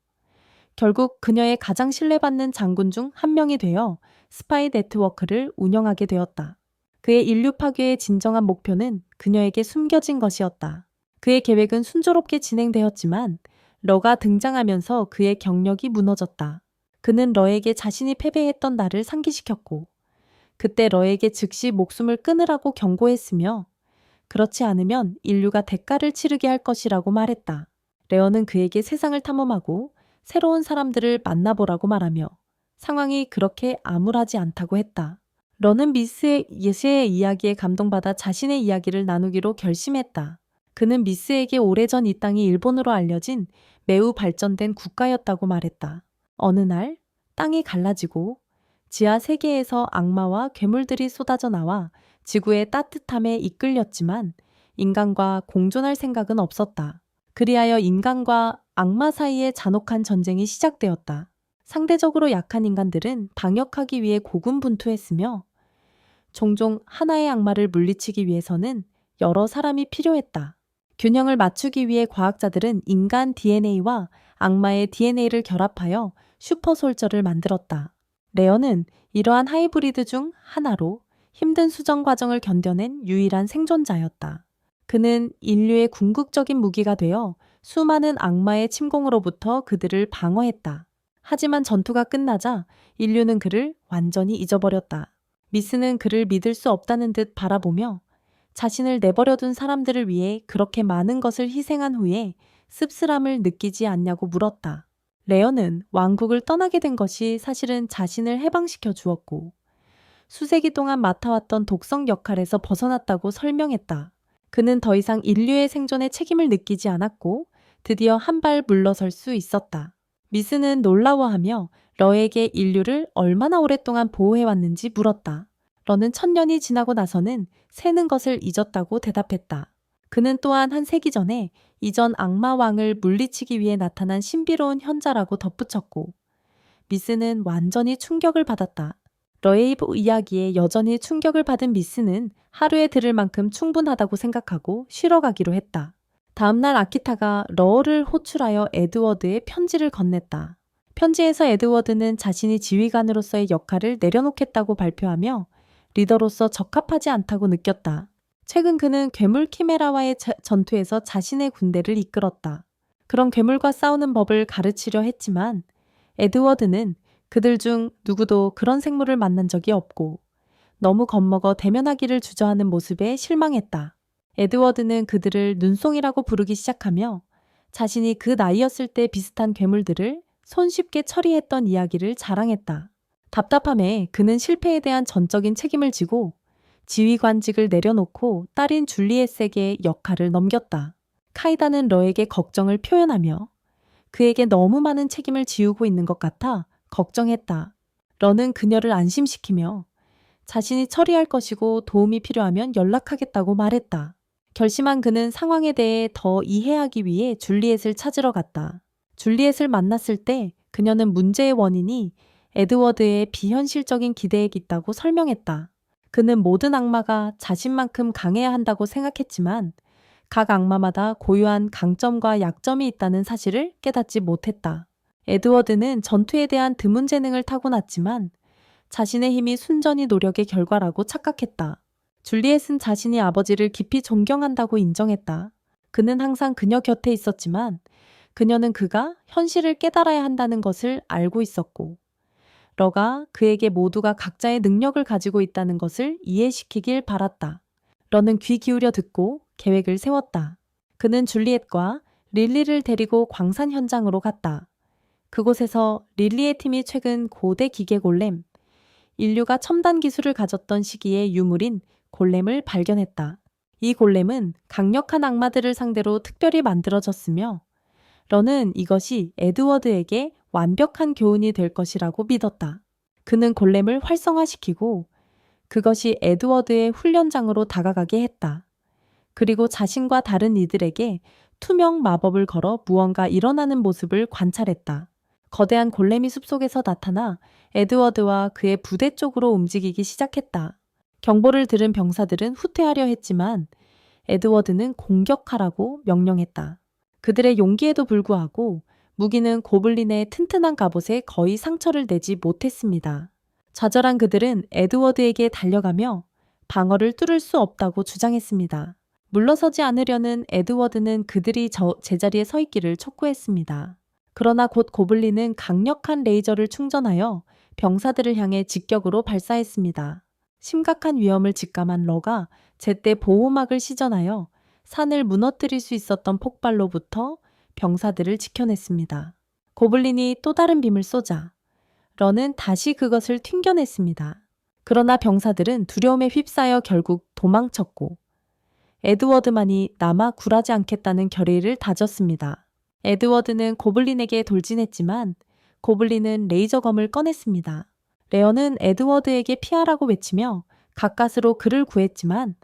결국 그녀의 가장 신뢰받는 장군 중 한 명이 되어 스파이 네트워크를 운영하게 되었다. 그의 인류 파괴의 진정한 목표는 그녀에게 숨겨진 것이었다. 그의 계획은 순조롭게 진행되었지만 러가 등장하면서 그의 경력이 무너졌다. 그는 러에게 자신이 패배했던 날을 상기시켰고 그때 러에게 즉시 목숨을 끊으라고 경고했으며 그렇지 않으면 인류가 대가를 치르게 할 것이라고 말했다. 레어는 그에게 세상을 탐험하고 새로운 사람들을 만나보라고 말하며 상황이 그렇게 암울하지 않다고 했다. 러는 미스의 예시의 이야기에 감동받아 자신의 이야기를 나누기로 결심했다. 그는 미스에게 오래전 이 땅이 일본으로 알려진 매우 발전된 국가였다고 말했다. 어느 날 땅이 갈라지고 지하 세계에서 악마와 괴물들이 쏟아져 나와 지구의 따뜻함에 이끌렸지만 인간과 공존할 생각은 없었다. 그리하여 인간과 악마 사이의 잔혹한 전쟁이 시작되었다. 상대적으로 약한 인간들은 방역하기 위해 고군분투했으며 종종 하나의 악마를 물리치기 위해서는 여러 사람이 필요했다. 균형을 맞추기 위해 과학자들은 인간 DNA와 악마의 DNA를 결합하여 슈퍼솔저를 만들었다. 레어는 이러한 하이브리드 중 하나로 힘든 수정 과정을 견뎌낸 유일한 생존자였다. 그는 인류의 궁극적인 무기가 되어 수많은 악마의 침공으로부터 그들을 방어했다. 하지만 전투가 끝나자 인류는 그를 완전히 잊어버렸다. 미스는 그를 믿을 수 없다는 듯 바라보며 자신을 내버려둔 사람들을 위해 그렇게 많은 것을 희생한 후에 씁쓸함을 느끼지 않냐고 물었다. 레어는 왕국을 떠나게 된 것이 사실은 자신을 해방시켜 주었고 수세기 동안 맡아왔던 독성 역할에서 벗어났다고 설명했다. 그는 더 이상 인류의 생존에 책임을 느끼지 않았고 드디어 한 발 물러설 수 있었다. 미스는 놀라워하며 러에게 인류를 얼마나 오랫동안 보호해왔는지 물었다. 러는 1000년이 지나고 나서는 새는 것을 잊었다고 대답했다. 그는 또한 한 세기 전에 이전 악마 왕을 물리치기 위해 나타난 신비로운 현자라고 덧붙였고 미스는 완전히 충격을 받았다. 러의 이야기에 여전히 충격을 받은 미스는 하루에 들을 만큼 충분하다고 생각하고 쉬러 가기로 했다. 다음날 아키타가 러를 호출하여 에드워드에 편지를 건넸다. 편지에서 에드워드는 자신이 지휘관으로서의 역할을 내려놓겠다고 발표하며 리더로서 적합하지 않다고 느꼈다. 최근 그는 괴물 키메라와의 전투에서 자신의 군대를 이끌었다. 그런 괴물과 싸우는 법을 가르치려 했지만 에드워드는 그들 중 누구도 그런 생물을 만난 적이 없고 너무 겁먹어 대면하기를 주저하는 모습에 실망했다. 에드워드는 그들을 눈송이라고 부르기 시작하며 자신이 그 나이였을 때 비슷한 괴물들을 손쉽게 처리했던 이야기를 자랑했다. 답답함에 그는 실패에 대한 전적인 책임을 지고 지휘관직을 내려놓고 딸인 줄리엣에게 역할을 넘겼다. 카이다는 러에게 걱정을 표현하며 그에게 너무 많은 책임을 지우고 있는 것 같아 걱정했다. 러는 그녀를 안심시키며 자신이 처리할 것이고 도움이 필요하면 연락하겠다고 말했다. 결심한 그는 상황에 대해 더 이해하기 위해 줄리엣을 찾으러 갔다. 줄리엣을 만났을 때 그녀는 문제의 원인이 에드워드의 비현실적인 기대에 있다고 설명했다. 그는 모든 악마가 자신만큼 강해야 한다고 생각했지만 각 악마마다 고유한 강점과 약점이 있다는 사실을 깨닫지 못했다. 에드워드는 전투에 대한 드문 재능을 타고났지만 자신의 힘이 순전히 노력의 결과라고 착각했다. 줄리엣은 자신이 아버지를 깊이 존경한다고 인정했다. 그는 항상 그녀 곁에 있었지만 그녀는 그가 현실을 깨달아야 한다는 것을 알고 있었고 러가 그에게 모두가 각자의 능력을 가지고 있다는 것을 이해시키길 바랐다. 러는 귀 기울여 듣고 계획을 세웠다. 그는 줄리엣과 릴리를 데리고 광산 현장으로 갔다. 그곳에서 릴리의 팀이 최근 고대 기계 골렘, 인류가 첨단 기술을 가졌던 시기의 유물인 골렘을 발견했다. 이 골렘은 강력한 악마들을 상대로 특별히 만들어졌으며 러는 이것이 에드워드에게 완벽한 교훈이 될 것이라고 믿었다. 그는 골렘을 활성화시키고 그것이 에드워드의 훈련장으로 다가가게 했다. 그리고 자신과 다른 이들에게 투명 마법을 걸어 무언가 일어나는 모습을 관찰했다. 거대한 골렘이 숲속에서 나타나 에드워드와 그의 부대 쪽으로 움직이기 시작했다. 경보를 들은 병사들은 후퇴하려 했지만 에드워드는 공격하라고 명령했다. 그들의 용기에도 불구하고 무기는 고블린의 튼튼한 갑옷에 거의 상처를 내지 못했습니다. 좌절한 그들은 에드워드에게 달려가며 방어를 뚫을 수 없다고 주장했습니다. 물러서지 않으려는 에드워드는 그들이 제자리에 서 있기를 촉구했습니다. 그러나 곧 고블린은 강력한 레이저를 충전하여 병사들을 향해 직격으로 발사했습니다. 심각한 위험을 직감한 러가 제때 보호막을 시전하여 산을 무너뜨릴 수 있었던 폭발로부터 병사들을 지켜냈습니다. 고블린이 또 다른 빔을 쏘자 러는 다시 그것을 튕겨냈습니다. 그러나 병사들은 두려움에 휩싸여 결국 도망쳤고 에드워드만이 남아 굴하지 않겠다는 결의를 다졌습니다. 에드워드는 고블린에게 돌진했지만 고블린은 레이저검을 꺼냈습니다. 레어는 에드워드에게 피하라고 외치며 가까스로 그를 구했지만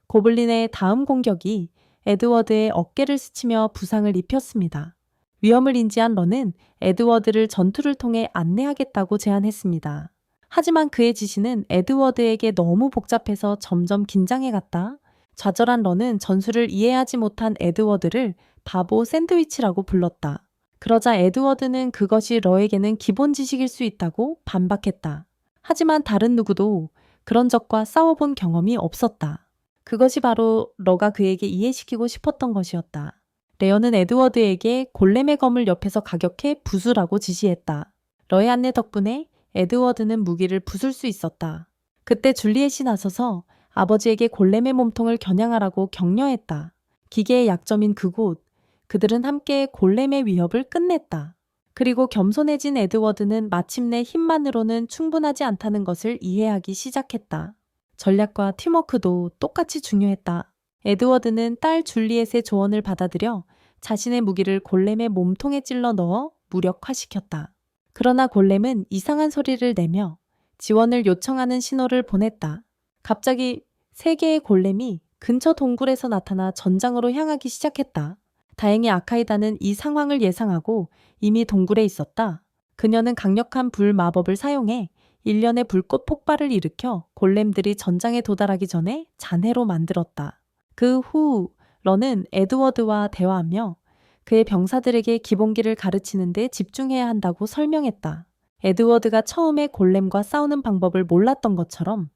고블린의 다음 공격이 에드워드의 어깨를 스치며 부상을 입혔습니다. 위험을 인지한 러는 에드워드를 전투를 통해 안내하겠다고 제안했습니다. 하지만 그의 지시는 에드워드에게 너무 복잡해서 점점 긴장해갔다. 좌절한 러는 전술을 이해하지 못한 에드워드를 바보 샌드위치라고 불렀다. 그러자 에드워드는 그것이 러에게는 기본 지식일 수 있다고 반박했다. 하지만 다른 누구도 그런 적과 싸워본 경험이 없었다. 그것이 바로 러가 그에게 이해시키고 싶었던 것이었다. 레어는 에드워드에게 골렘의 검을 옆에서 가격해 부수라고 지시했다. 러의 안내 덕분에 에드워드는 무기를 부술 수 있었다. 그때 줄리엣이 나서서 아버지에게 골렘의 몸통을 겨냥하라고 격려했다. 기계의 약점인 그곳, 그들은 함께 골렘의 위협을 끝냈다. 그리고 겸손해진 에드워드는 마침내 힘만으로는 충분하지 않다는 것을 이해하기 시작했다. 전략과 팀워크도 똑같이 중요했다. 에드워드는 딸 줄리엣의 조언을 받아들여 자신의 무기를 골렘의 몸통에 찔러 넣어 무력화시켰다. 그러나 골렘은 이상한 소리를 내며 지원을 요청하는 신호를 보냈다. 갑자기 3개의 골렘이 근처 동굴에서 나타나 전장으로 향하기 시작했다. 다행히 아카이다는 이 상황을 예상하고 이미 동굴에 있었다. 그녀는 강력한 불 마법을 사용해 일련의 불꽃 폭발을 일으켜 골렘들이 전장에 도달하기 전에 잔해로 만들었다. 그 후 러는 에드워드와 대화하며 그의 병사들에게 기본기를 가르치는 데 집중해야 한다고 설명했다. 에드워드가 처음에 골렘과 싸우는 방법을 몰랐던 것처럼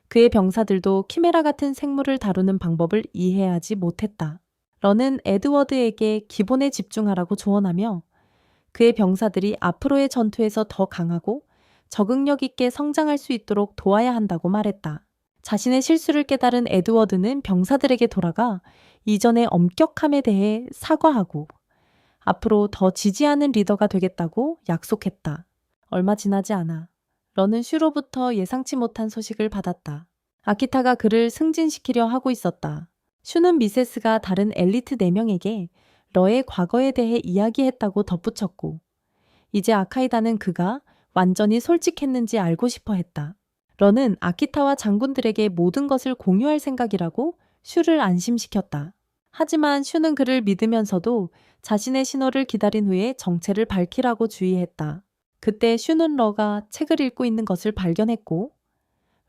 그의 병사들도 키메라 같은 생물을 다루는 방법을 이해하지 못했다. 러는 에드워드에게 기본에 집중하라고 조언하며 그의 병사들이 앞으로의 전투에서 더 강하고 적응력 있게 성장할 수 있도록 도와야 한다고 말했다. 자신의 실수를 깨달은 에드워드는 병사들에게 돌아가 이전의 엄격함에 대해 사과하고 앞으로 더 지지하는 리더가 되겠다고 약속했다. 얼마 지나지 않아 러는 슈로부터 예상치 못한 소식을 받았다. 아키타가 그를 승진시키려 하고 있었다. 슈는 미세스가 다른 엘리트 4명에게 러의 과거에 대해 이야기했다고 덧붙였고 이제 아카이다는 그가 완전히 솔직했는지 알고 싶어 했다. 러는 아키타와 장군들에게 모든 것을 공유할 생각이라고 슈를 안심시켰다. 하지만 슈는 그를 믿으면서도 자신의 신호를 기다린 후에 정체를 밝히라고 주의했다. 그때 슈는 러가 책을 읽고 있는 것을 발견했고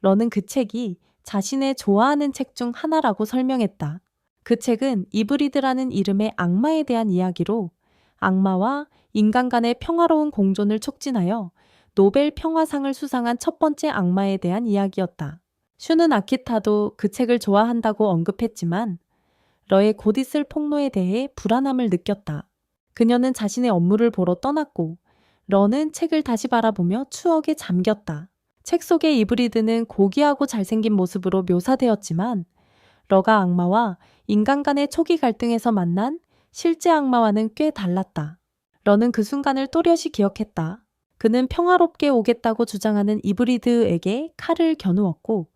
러는 그 책이 자신의 좋아하는 책 중 하나라고 설명했다. 그 책은 이브리드라는 이름의 악마에 대한 이야기로 악마와 인간 간의 평화로운 공존을 촉진하여 노벨 평화상을 수상한 첫 번째 악마에 대한 이야기였다. 슈는 아키타도 그 책을 좋아한다고 언급했지만 러의 곧 있을 폭로에 대해 불안함을 느꼈다. 그녀는 자신의 업무를 보러 떠났고 러는 책을 다시 바라보며 추억에 잠겼다. 책 속의 이브리드는 고귀하고 잘생긴 모습으로 묘사되었지만 러가 악마와 인간 간의 초기 갈등에서 만난 실제 악마와는 꽤 달랐다. 러는 그 순간을 또렷이 기억했다. 그는 평화롭게 오겠다고 주장하는 이브리드에게 칼을 겨누었고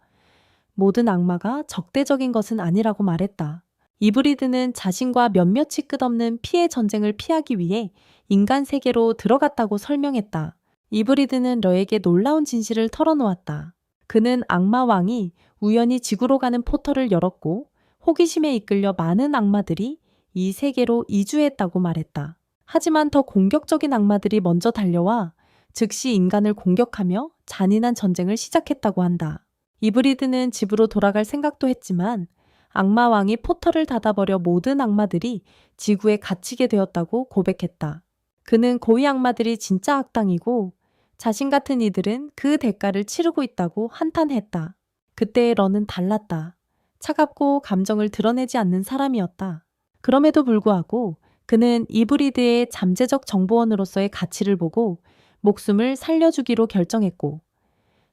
모든 악마가 적대적인 것은 아니라고 말했다. 이브리드는 자신과 몇몇이 끝없는 피해 전쟁을 피하기 위해 인간 세계로 들어갔다고 설명했다. 이브리드는 러에게 놀라운 진실을 털어놓았다. 그는 악마 왕이 우연히 지구로 가는 포털을 열었고 호기심에 이끌려 많은 악마들이 이 세계로 이주했다고 말했다. 하지만 더 공격적인 악마들이 먼저 달려와 즉시 인간을 공격하며 잔인한 전쟁을 시작했다고 한다. 이브리드는 집으로 돌아갈 생각도 했지만 악마 왕이 포털을 닫아버려 모든 악마들이 지구에 갇히게 되었다고 고백했다. 그는 고위 악마들이 진짜 악당이고 자신 같은 이들은 그 대가를 치르고 있다고 한탄했다. 그때의 런은 달랐다. 차갑고 감정을 드러내지 않는 사람이었다. 그럼에도 불구하고 그는 이브리드의 잠재적 정보원으로서의 가치를 보고 목숨을 살려주기로 결정했고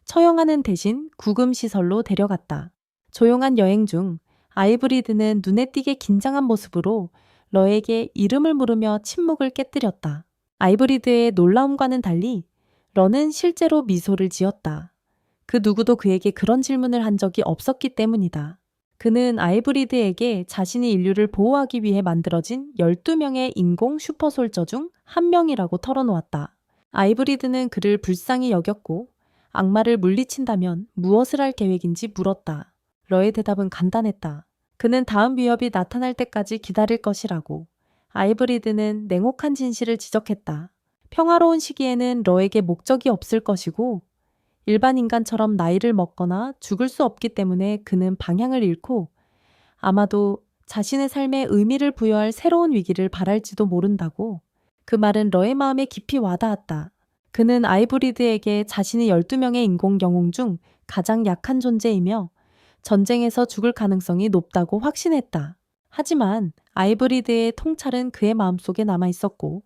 처형하는 대신 구금시설로 데려갔다. 조용한 여행 중 아이브리드는 눈에 띄게 긴장한 모습으로 러에게 이름을 물으며 침묵을 깨뜨렸다. 아이브리드의 놀라움과는 달리 러는 실제로 미소를 지었다. 그 누구도 그에게 그런 질문을 한 적이 없었기 때문이다. 그는 아이브리드에게 자신이 인류를 보호하기 위해 만들어진 12명의 인공 슈퍼솔저 중 한 명이라고 털어놓았다. 아이브리드는 그를 불쌍히 여겼고 악마를 물리친다면 무엇을 할 계획인지 물었다. 러의 대답은 간단했다. 그는 다음 위협이 나타날 때까지 기다릴 것이라고. 아이브리드는 냉혹한 진실을 지적했다. 평화로운 시기에는 러에게 목적이 없을 것이고 일반 인간처럼 나이를 먹거나 죽을 수 없기 때문에 그는 방향을 잃고 아마도 자신의 삶에 의미를 부여할 새로운 위기를 바랄지도 모른다고. 그 말은 러의 마음에 깊이 와닿았다. 그는 아이브리드에게 자신이 12명의 인공 영웅 중 가장 약한 존재이며 전쟁에서 죽을 가능성이 높다고 확신했다. 하지만 아이브리드의 통찰은 그의 마음속에 남아 있었고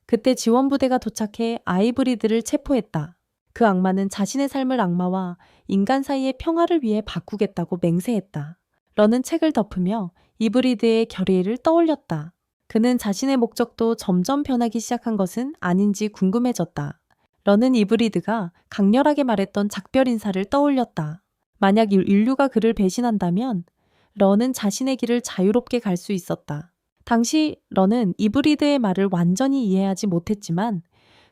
그때 지원부대가 도착해 아이브리드를 체포했다. 그 악마는 자신의 삶을 악마와 인간 사이의 평화를 위해 바꾸겠다고 맹세했다. 러는 책을 덮으며 이브리드의 결의를 떠올렸다. 그는 자신의 목적도 점점 변하기 시작한 것은 아닌지 궁금해졌다. 러는 이브리드가 강렬하게 말했던 작별 인사를 떠올렸다. 만약 인류가 그를 배신한다면 러는 자신의 길을 자유롭게 갈 수 있었다. 당시 러는 이브리드의 말을 완전히 이해하지 못했지만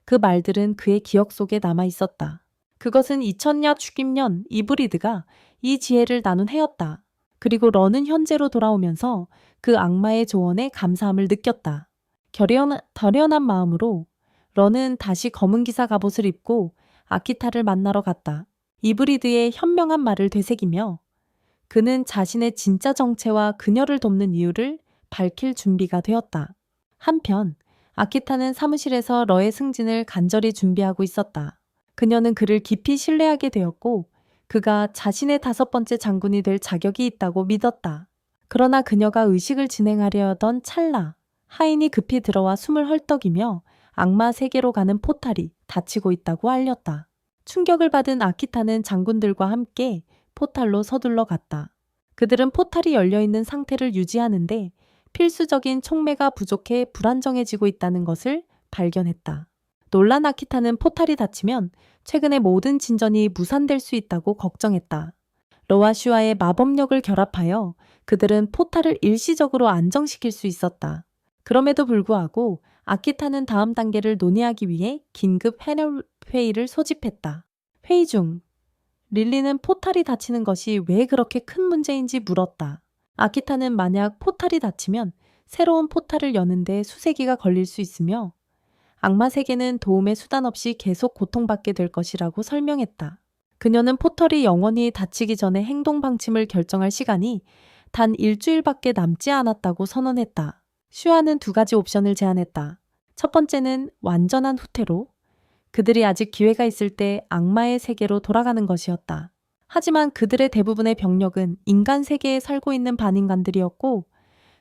그 말들은 그의 기억 속에 남아 있었다. 그것은 2000년 축임년 이브리드가 이 지혜를 나눈 해였다. 그리고 러는 현재로 돌아오면서 그 악마의 조언에 감사함을 느꼈다. 결연한 마음으로 러는 다시 검은 기사 갑옷을 입고 아키타를 만나러 갔다. 이브리드의 현명한 말을 되새기며 그는 자신의 진짜 정체와 그녀를 돕는 이유를 밝힐 준비가 되었다. 한편 아키타는 사무실에서 러의 승진을 간절히 준비하고 있었다. 그녀는 그를 깊이 신뢰하게 되었고 그가 자신의 5번째 장군이 될 자격이 있다고 믿었다. 그러나 그녀가 의식을 진행하려 하던 찰나 하인이 급히 들어와 숨을 헐떡이며 악마 세계로 가는 포탈이 닫히고 있다고 알렸다. 충격을 받은 아키타는 장군들과 함께 포탈로 서둘러 갔다. 그들은 포탈이 열려있는 상태를 유지하는데 필수적인 촉매가 부족해 불안정해지고 있다는 것을 발견했다. 놀란 아키타는 포탈이 닫히면 최근의 모든 진전이 무산될 수 있다고 걱정했다. 러와 슈아의 마법력을 결합하여 그들은 포탈을 일시적으로 안정시킬 수 있었다. 그럼에도 불구하고 아키타는 다음 단계를 논의하기 위해 긴급 회의를 소집했다. 회의 중 릴리는 포탈이 닫히는 것이 왜 그렇게 큰 문제인지 물었다. 아키타는 만약 포탈이 닫히면 새로운 포탈을 여는데 수세기가 걸릴 수 있으며 악마 세계는 도움의 수단 없이 계속 고통받게 될 것이라고 설명했다. 그녀는 포털이 영원히 닫히기 전에 행동 방침을 결정할 시간이 단 일주일밖에 남지 않았다고 선언했다. 슈아는 2가지 옵션을 제안했다. 첫 번째는 완전한 후퇴로 그들이 아직 기회가 있을 때 악마의 세계로 돌아가는 것이었다. 하지만 그들의 대부분의 병력은 인간 세계에 살고 있는 반인간들이었고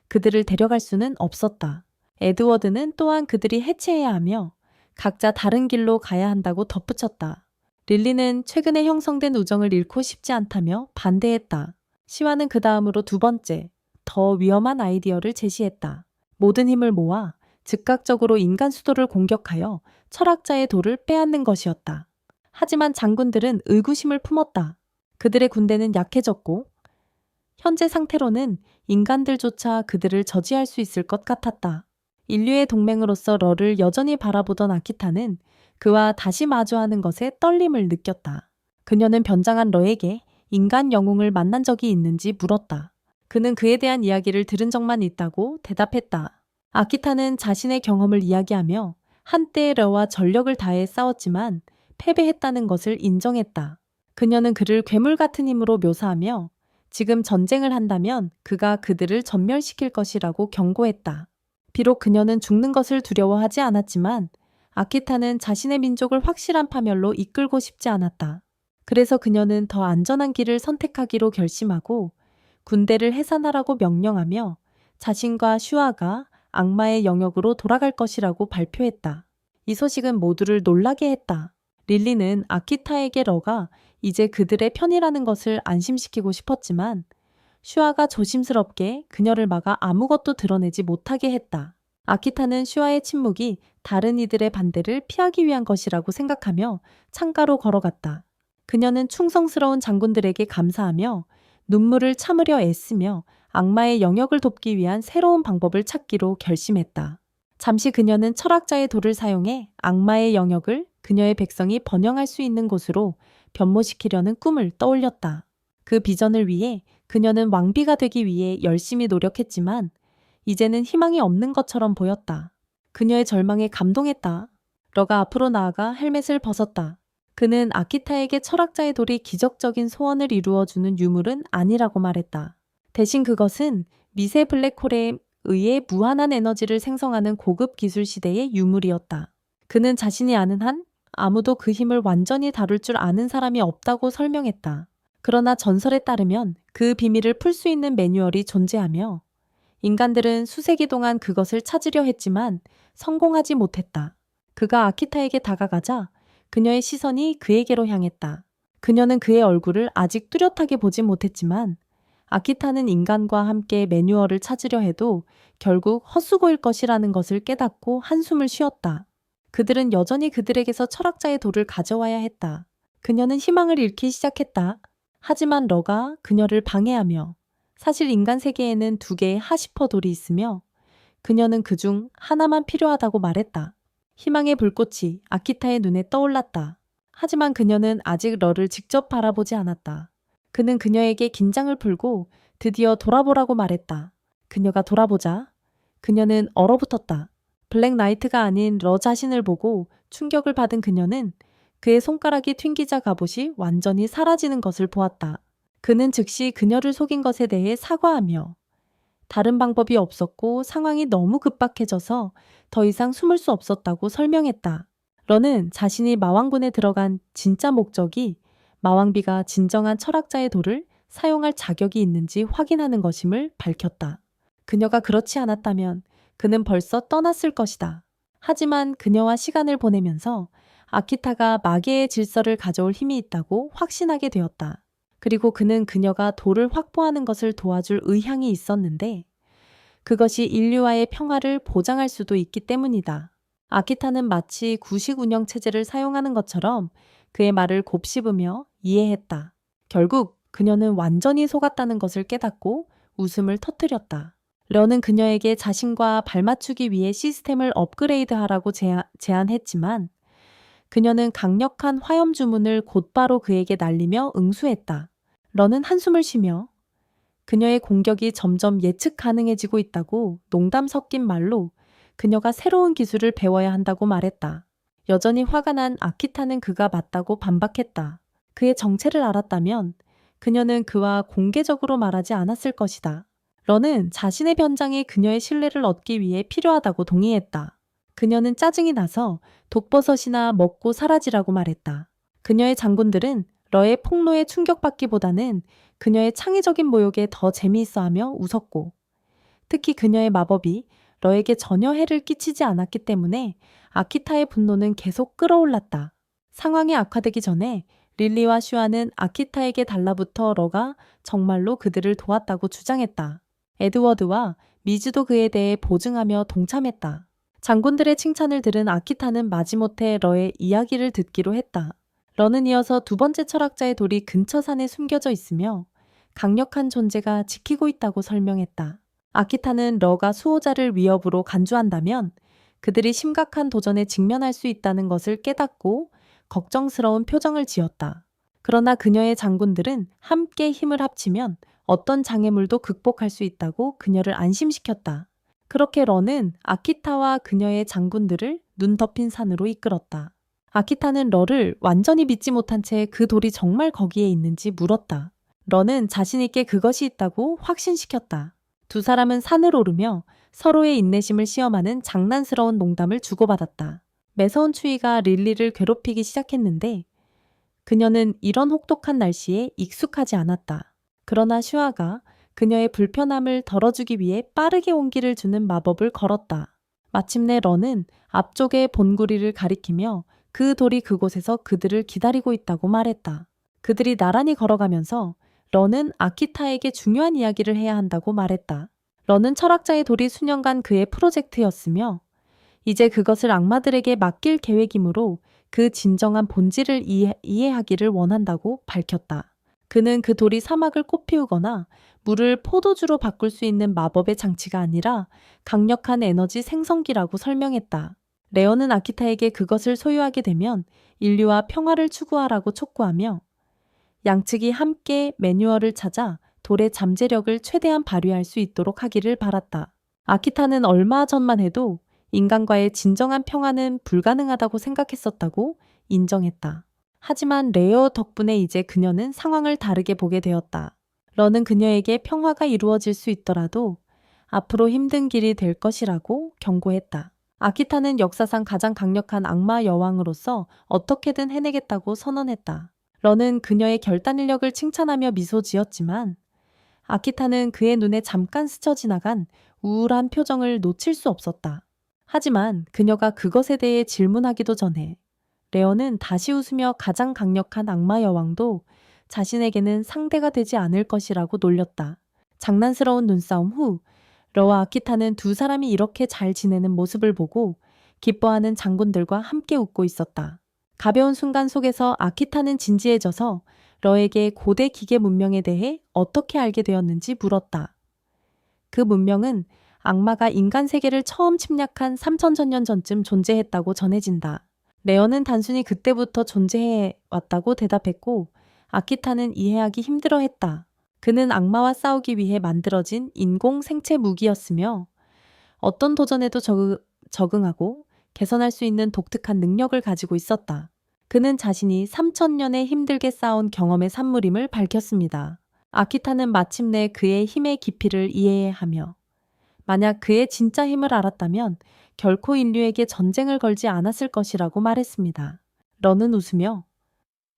그들을 데려갈 수는 없었다. 에드워드는 또한 그들이 해체해야 하며 각자 다른 길로 가야 한다고 덧붙였다. 릴리는 최근에 형성된 우정을 잃고 싶지 않다며 반대했다. 시와는 그 다음으로 2번째, 더 위험한 아이디어를 제시했다. 모든 힘을 모아 즉각적으로 인간 수도를 공격하여 철학자의 돌을 빼앗는 것이었다. 하지만 장군들은 의구심을 품었다. 그들의 군대는 약해졌고 현재 상태로는 인간들조차 그들을 저지할 수 있을 것 같았다. 인류의 동맹으로서 러를 여전히 바라보던 아키타는 그와 다시 마주하는 것에 떨림을 느꼈다. 그녀는 변장한 러에게 인간 영웅을 만난 적이 있는지 물었다. 그는 그에 대한 이야기를 들은 적만 있다고 대답했다. 아키타는 자신의 경험을 이야기하며 한때 러와 전력을 다해 싸웠지만 패배했다는 것을 인정했다. 그녀는 그를 괴물 같은 힘으로 묘사하며 지금 전쟁을 한다면 그가 그들을 전멸시킬 것이라고 경고했다. 비록 그녀는 죽는 것을 두려워하지 않았지만 아키타는 자신의 민족을 확실한 파멸로 이끌고 싶지 않았다. 그래서 그녀는 더 안전한 길을 선택하기로 결심하고 군대를 해산하라고 명령하며 자신과 슈아가 악마의 영역으로 돌아갈 것이라고 발표했다. 이 소식은 모두를 놀라게 했다. 릴리는 아키타에게 러가 이제 그들의 편이라는 것을 안심시키고 싶었지만 슈아가 조심스럽게 그녀를 막아 아무것도 드러내지 못하게 했다. 아키타는 슈아의 침묵이 다른 이들의 반대를 피하기 위한 것이라고 생각하며 창가로 걸어갔다. 그녀는 충성스러운 장군들에게 감사하며 눈물을 참으려 애쓰며 악마의 영역을 돕기 위한 새로운 방법을 찾기로 결심했다. 잠시 그녀는 철학자의 돌을 사용해 악마의 영역을 그녀의 백성이 번영할 수 있는 곳으로 변모시키려는 꿈을 떠올렸다. 그 비전을 위해 그녀는 왕비가 되기 위해 열심히 노력했지만 이제는 희망이 없는 것처럼 보였다. 그녀의 절망에 감동했다. 러가 앞으로 나아가 헬멧을 벗었다. 그는 아키타에게 철학자의 돌이 기적적인 소원을 이루어주는 유물은 아니라고 말했다. 대신 그것은 미세 블랙홀에 의해 무한한 에너지를 생성하는 고급 기술 시대의 유물이었다. 그는 자신이 아는 한 아무도 그 힘을 완전히 다룰 줄 아는 사람이 없다고 설명했다. 그러나 전설에 따르면 그 비밀을 풀 수 있는 매뉴얼이 존재하며 인간들은 수세기 동안 그것을 찾으려 했지만 성공하지 못했다. 그가 아키타에게 다가가자 그녀의 시선이 그에게로 향했다. 그녀는 그의 얼굴을 아직 뚜렷하게 보지 못했지만 아키타는 인간과 함께 매뉴얼을 찾으려 해도 결국 헛수고일 것이라는 것을 깨닫고 한숨을 쉬었다. 그들은 여전히 그들에게서 철학자의 돌을 가져와야 했다. 그녀는 희망을 잃기 시작했다. 하지만 러가 그녀를 방해하며 사실 인간 세계에는 2개의 하시퍼 돌이 있으며 그녀는 그중 하나만 필요하다고 말했다. 희망의 불꽃이 아키타의 눈에 떠올랐다. 하지만 그녀는 아직 러를 직접 바라보지 않았다. 그는 그녀에게 긴장을 풀고 드디어 돌아보라고 말했다. 그녀가 돌아보자 그녀는 얼어붙었다. 블랙 나이트가 아닌 러 자신을 보고 충격을 받은 그녀는 그의 손가락이 튕기자 갑옷이 완전히 사라지는 것을 보았다. 그는 즉시 그녀를 속인 것에 대해 사과하며 다른 방법이 없었고 상황이 너무 급박해져서 더 이상 숨을 수 없었다고 설명했다. 러는 자신이 마왕군에 들어간 진짜 목적이 마왕비가 진정한 철학자의 돌을 사용할 자격이 있는지 확인하는 것임을 밝혔다. 그녀가 그렇지 않았다면 그는 벌써 떠났을 것이다. 하지만 그녀와 시간을 보내면서 아키타가 마계의 질서를 가져올 힘이 있다고 확신하게 되었다. 그리고 그는 그녀가 돌을 확보하는 것을 도와줄 의향이 있었는데 그것이 인류와의 평화를 보장할 수도 있기 때문이다. 아키타는 마치 구식 운영 체제를 사용하는 것처럼 그의 말을 곱씹으며 이해했다. 결국 그녀는 완전히 속았다는 것을 깨닫고 웃음을 터뜨렸다. 러는 그녀에게 자신과 발맞추기 위해 시스템을 업그레이드하라고 제안했지만 그녀는 강력한 화염 주문을 곧바로 그에게 날리며 응수했다. 러는 한숨을 쉬며 그녀의 공격이 점점 예측 가능해지고 있다고 농담 섞인 말로 그녀가 새로운 기술을 배워야 한다고 말했다. 여전히 화가 난 아키타는 그가 맞다고 반박했다. 그의 정체를 알았다면 그녀는 그와 공개적으로 말하지 않았을 것이다. 러는 자신의 변장이 그녀의 신뢰를 얻기 위해 필요하다고 동의했다. 그녀는 짜증이 나서 독버섯이나 먹고 사라지라고 말했다. 그녀의 장군들은 러의 폭로에 충격받기보다는 그녀의 창의적인 모욕에 더 재미있어하며 웃었고 특히 그녀의 마법이 러에게 전혀 해를 끼치지 않았기 때문에 아키타의 분노는 계속 끌어올랐다. 상황이 악화되기 전에 릴리와 슈아는 아키타에게 달라붙어 러가 정말로 그들을 도왔다고 주장했다. 에드워드와 미즈도 그에 대해 보증하며 동참했다. 장군들의 칭찬을 들은 아키타는 마지못해 러의 이야기를 듣기로 했다. 러는 이어서 2번째 철학자의 돌이 근처 산에 숨겨져 있으며 강력한 존재가 지키고 있다고 설명했다. 아키타는 러가 수호자를 위협으로 간주한다면 그들이 심각한 도전에 직면할 수 있다는 것을 깨닫고 걱정스러운 표정을 지었다. 그러나 그녀의 장군들은 함께 힘을 합치면 어떤 장애물도 극복할 수 있다고 그녀를 안심시켰다. 그렇게 러는 아키타와 그녀의 장군들을 눈 덮인 산으로 이끌었다. 아키타는 러를 완전히 믿지 못한 채 그 돌이 정말 거기에 있는지 물었다. 러는 자신있게 그것이 있다고 확신시켰다. 두 사람은 산을 오르며 서로의 인내심을 시험하는 장난스러운 농담을 주고받았다. 매서운 추위가 릴리를 괴롭히기 시작했는데 그녀는 이런 혹독한 날씨에 익숙하지 않았다. 그러나 슈아가 그녀의 불편함을 덜어주기 위해 빠르게 온기를 주는 마법을 걸었다. 마침내 러는 앞쪽의 본구리를 가리키며 그 돌이 그곳에서 그들을 기다리고 있다고 말했다. 그들이 나란히 걸어가면서 러는 아키타에게 중요한 이야기를 해야 한다고 말했다. 러는 철학자의 돌이 수년간 그의 프로젝트였으며 이제 그것을 악마들에게 맡길 계획이므로 그 진정한 본질을 이해하기를 원한다고 밝혔다. 그는 그 돌이 사막을 꽃피우거나 물을 포도주로 바꿀 수 있는 마법의 장치가 아니라 강력한 에너지 생성기라고 설명했다. 레어는 아키타에게 그것을 소유하게 되면 인류와 평화를 추구하라고 촉구하며 양측이 함께 매뉴얼을 찾아 돌의 잠재력을 최대한 발휘할 수 있도록 하기를 바랐다. 아키타는 얼마 전만 해도 인간과의 진정한 평화는 불가능하다고 생각했었다고 인정했다. 하지만 레어 덕분에 이제 그녀는 상황을 다르게 보게 되었다. 러는 그녀에게 평화가 이루어질 수 있더라도 앞으로 힘든 길이 될 것이라고 경고했다. 아키타는 역사상 가장 강력한 악마 여왕으로서 어떻게든 해내겠다고 선언했다. 러는 그녀의 결단력을 칭찬하며 미소 지었지만 아키타는 그의 눈에 잠깐 스쳐 지나간 우울한 표정을 놓칠 수 없었다. 하지만 그녀가 그것에 대해 질문하기도 전에 레어는 다시 웃으며 가장 강력한 악마 여왕도 자신에게는 상대가 되지 않을 것이라고 놀렸다. 장난스러운 눈싸움 후 러와 아키타는 두 사람이 이렇게 잘 지내는 모습을 보고 기뻐하는 장군들과 함께 웃고 있었다. 가벼운 순간 속에서 아키타는 진지해져서 러에게 고대 기계 문명에 대해 어떻게 알게 되었는지 물었다. 그 문명은 악마가 인간 세계를 처음 침략한 3000년 전쯤 존재했다고 전해진다. 레어는 단순히 그때부터 존재해 왔다고 대답했고 아키타는 이해하기 힘들어했다. 그는 악마와 싸우기 위해 만들어진 인공 생체 무기였으며 어떤 도전에도 적응하고 개선할 수 있는 독특한 능력을 가지고 있었다. 그는 자신이 3000년에 힘들게 쌓아온 경험의 산물임을 밝혔습니다. 아키타는 마침내 그의 힘의 깊이를 이해하며 만약 그의 진짜 힘을 알았다면 결코 인류에게 전쟁을 걸지 않았을 것이라고 말했습니다. 러는 웃으며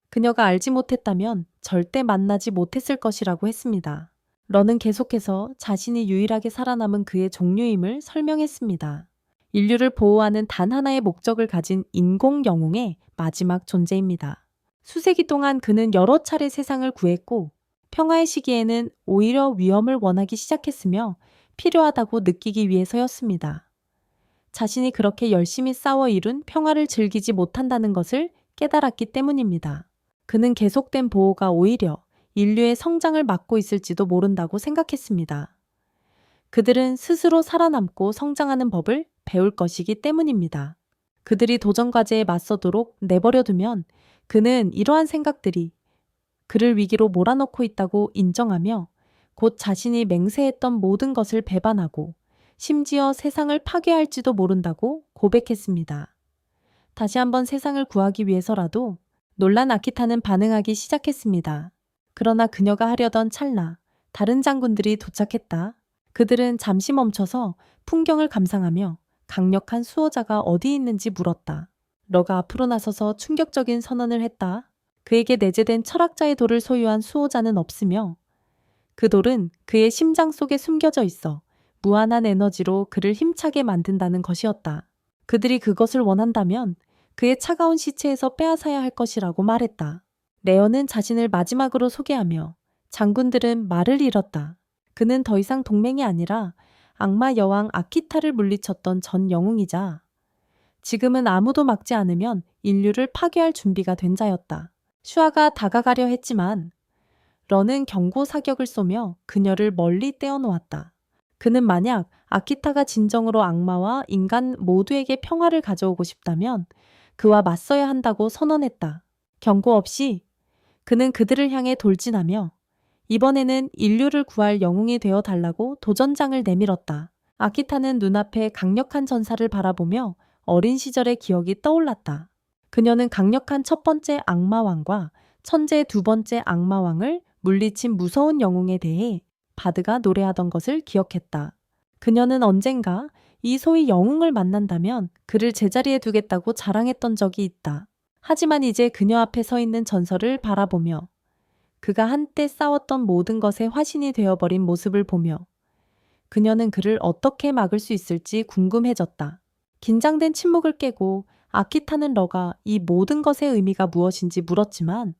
그녀가 알지 못했다면 절대 만나지 못했을 것이라고 했습니다. 러는 계속해서 자신이 유일하게 살아남은 그의 종류임을 설명했습니다. 인류를 보호하는 단 하나의 목적을 가진 인공 영웅의 마지막 존재입니다. 수세기 동안 그는 여러 차례 세상을 구했고 평화의 시기에는 오히려 위험을 원하기 시작했으며 필요하다고 느끼기 위해서였습니다. 자신이 그렇게 열심히 싸워 이룬 평화를 즐기지 못한다는 것을 깨달았기 때문입니다. 그는 계속된 보호가 오히려 인류의 성장을 막고 있을지도 모른다고 생각했습니다. 그들은 스스로 살아남고 성장하는 법을 배울 것이기 때문입니다. 그들이 도전 과제에 맞서도록 내버려두면 그는 이러한 생각들이 그를 위기로 몰아넣고 있다고 인정하며 곧 자신이 맹세했던 모든 것을 배반하고 심지어 세상을 파괴할지도 모른다고 고백했습니다. 다시 한번 세상을 구하기 위해서라도 놀란 아키타는 반응하기 시작했습니다. 그러나 그녀가 하려던 찰나 다른 장군들이 도착했다. 그들은 잠시 멈춰서 풍경을 감상하며 강력한 수호자가 어디 있는지 물었다. 러가 앞으로 나서서 충격적인 선언을 했다. 그에게 내재된 철학자의 돌을 소유한 수호자는 없으며 그 돌은 그의 심장 속에 숨겨져 있어 무한한 에너지로 그를 힘차게 만든다는 것이었다. 그들이 그것을 원한다면 그의 차가운 시체에서 빼앗아야 할 것이라고 말했다. 레어는 자신을 마지막으로 소개하며 장군들은 말을 잃었다. 그는 더 이상 동맹이 아니라 악마 여왕 아키타를 물리쳤던 전 영웅이자 지금은 아무도 막지 않으면 인류를 파괴할 준비가 된 자였다. 슈아가 다가가려 했지만 러는 경고 사격을 쏘며 그녀를 멀리 떼어놓았다. 그는 만약 아키타가 진정으로 악마와 인간 모두에게 평화를 가져오고 싶다면 그와 맞서야 한다고 선언했다. 경고 없이 그는 그들을 향해 돌진하며 이번에는 인류를 구할 영웅이 되어 달라고 도전장을 내밀었다. 아키타는 눈앞에 강력한 전사를 바라보며 어린 시절의 기억이 떠올랐다. 그녀는 강력한 첫 번째 악마왕과 천재 두 번째 악마왕을 물리친 무서운 영웅에 대해 바드가 노래하던 것을 기억했다. 그녀는 언젠가 이 소위 영웅을 만난다면 그를 제자리에 두겠다고 자랑했던 적이 있다. 하지만 이제 그녀 앞에 서 있는 전설을 바라보며 그가 한때 싸웠던 모든 것의 화신이 되어버린 모습을 보며 그녀는 그를 어떻게 막을 수 있을지 궁금해졌다. 긴장된 침묵을 깨고 아키타는 러가 이 모든 것의 의미가 무엇인지 물었지만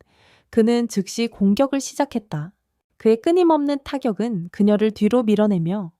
그는 즉시 공격을 시작했다. 그의 끊임없는 타격은 그녀를 뒤로 밀어내며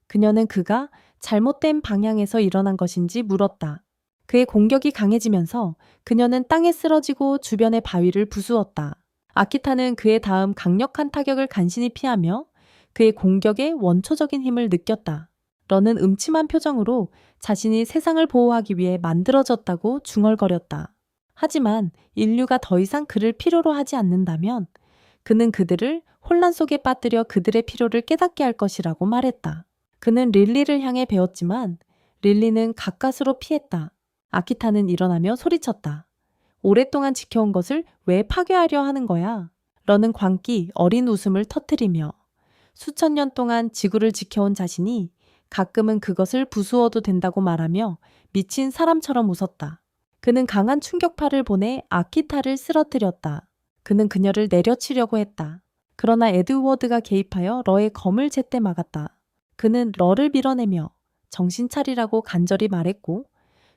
그녀는 그가 잘못된 방향에서 일어난 것인지 물었다. 그의 공격이 강해지면서 그녀는 땅에 쓰러지고 주변의 바위를 부수었다. 아키타는 그의 다음 강력한 타격을 간신히 피하며 그의 공격의 원초적인 힘을 느꼈다. 러는 음침한 표정으로 자신이 세상을 보호하기 위해 만들어졌다고 중얼거렸다. 하지만 인류가 더 이상 그를 필요로 하지 않는다면 그는 그들을 혼란 속에 빠뜨려 그들의 필요를 깨닫게 할 것이라고 말했다. 그는 릴리를 향해 배웠지만 릴리는 가까스로 피했다. 아키타는 일어나며 소리쳤다. 오랫동안 지켜온 것을 왜 파괴하려 하는 거야? 러는 광기 어린 웃음을 터뜨리며 수천 년 동안 지구를 지켜온 자신이 가끔은 그것을 부수어도 된다고 말하며 미친 사람처럼 웃었다. 그는 강한 충격파를 보내 아키타를 쓰러뜨렸다. 그는 그녀를 내려치려고 했다. 그러나 에드워드가 개입하여 러의 검을 제때 막았다. 그는 러를 밀어내며 정신 차리라고 간절히 말했고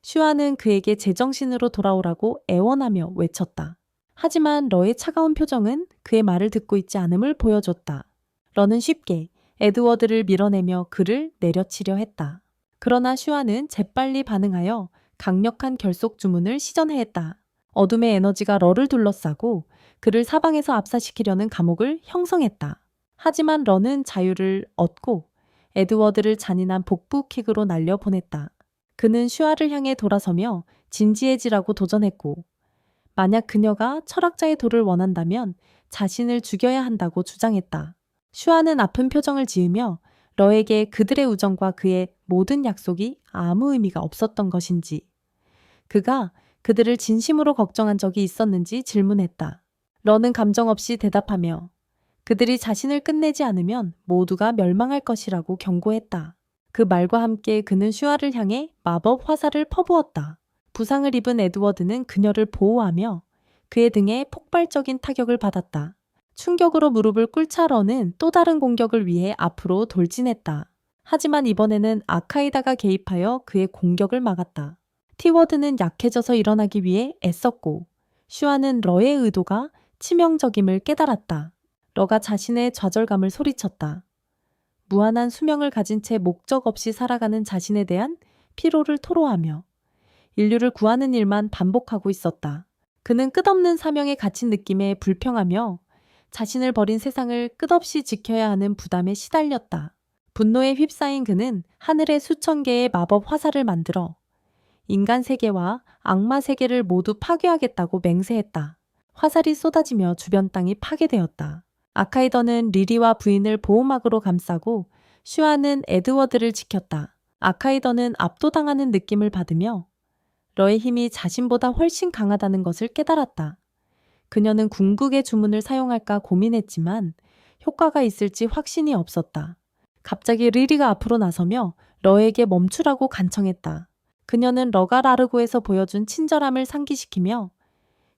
슈아는 그에게 제정신으로 돌아오라고 애원하며 외쳤다. 하지만 러의 차가운 표정은 그의 말을 듣고 있지 않음을 보여줬다. 러는 쉽게 에드워드를 밀어내며 그를 내려치려 했다. 그러나 슈아는 재빨리 반응하여 강력한 결속 주문을 시전해했다. 어둠의 에너지가 러를 둘러싸고 그를 사방에서 압사시키려는 감옥을 형성했다. 하지만 러는 자유를 얻고 에드워드를 잔인한 복부킥으로 날려보냈다. 그는 슈아를 향해 돌아서며 진지해지라고 도전했고 만약 그녀가 철학자의 도를 원한다면 자신을 죽여야 한다고 주장했다. 슈아는 아픈 표정을 지으며 러에게 그들의 우정과 그의 모든 약속이 아무 의미가 없었던 것인지 그가 그들을 진심으로 걱정한 적이 있었는지 질문했다. 러는 감정 없이 대답하며 그들이 자신을 끝내지 않으면 모두가 멸망할 것이라고 경고했다. 그 말과 함께 그는 슈아를 향해 마법 화살을 퍼부었다. 부상을 입은 에드워드는 그녀를 보호하며 그의 등에 폭발적인 타격을 받았다. 충격으로 무릎을 꿇자 러는 또 다른 공격을 위해 앞으로 돌진했다. 하지만 이번에는 아카이다가 개입하여 그의 공격을 막았다. 티워드는 약해져서 일어나기 위해 애썼고 슈아는 러의 의도가 치명적임을 깨달았다. 러가 자신의 좌절감을 소리쳤다. 무한한 수명을 가진 채 목적 없이 살아가는 자신에 대한 피로를 토로하며 인류를 구하는 일만 반복하고 있었다. 그는 끝없는 사명에 갇힌 느낌에 불평하며 자신을 버린 세상을 끝없이 지켜야 하는 부담에 시달렸다. 분노에 휩싸인 그는 하늘에 수천 개의 마법 화살을 만들어 인간 세계와 악마 세계를 모두 파괴하겠다고 맹세했다. 화살이 쏟아지며 주변 땅이 파괴되었다. 아카이더는 리리와 부인을 보호막으로 감싸고 슈아는 에드워드를 지켰다. 아카이더는 압도당하는 느낌을 받으며 러의 힘이 자신보다 훨씬 강하다는 것을 깨달았다. 그녀는 궁극의 주문을 사용할까 고민했지만 효과가 있을지 확신이 없었다. 갑자기 리리가 앞으로 나서며 러에게 멈추라고 간청했다. 그녀는 러가 라르고에서 보여준 친절함을 상기시키며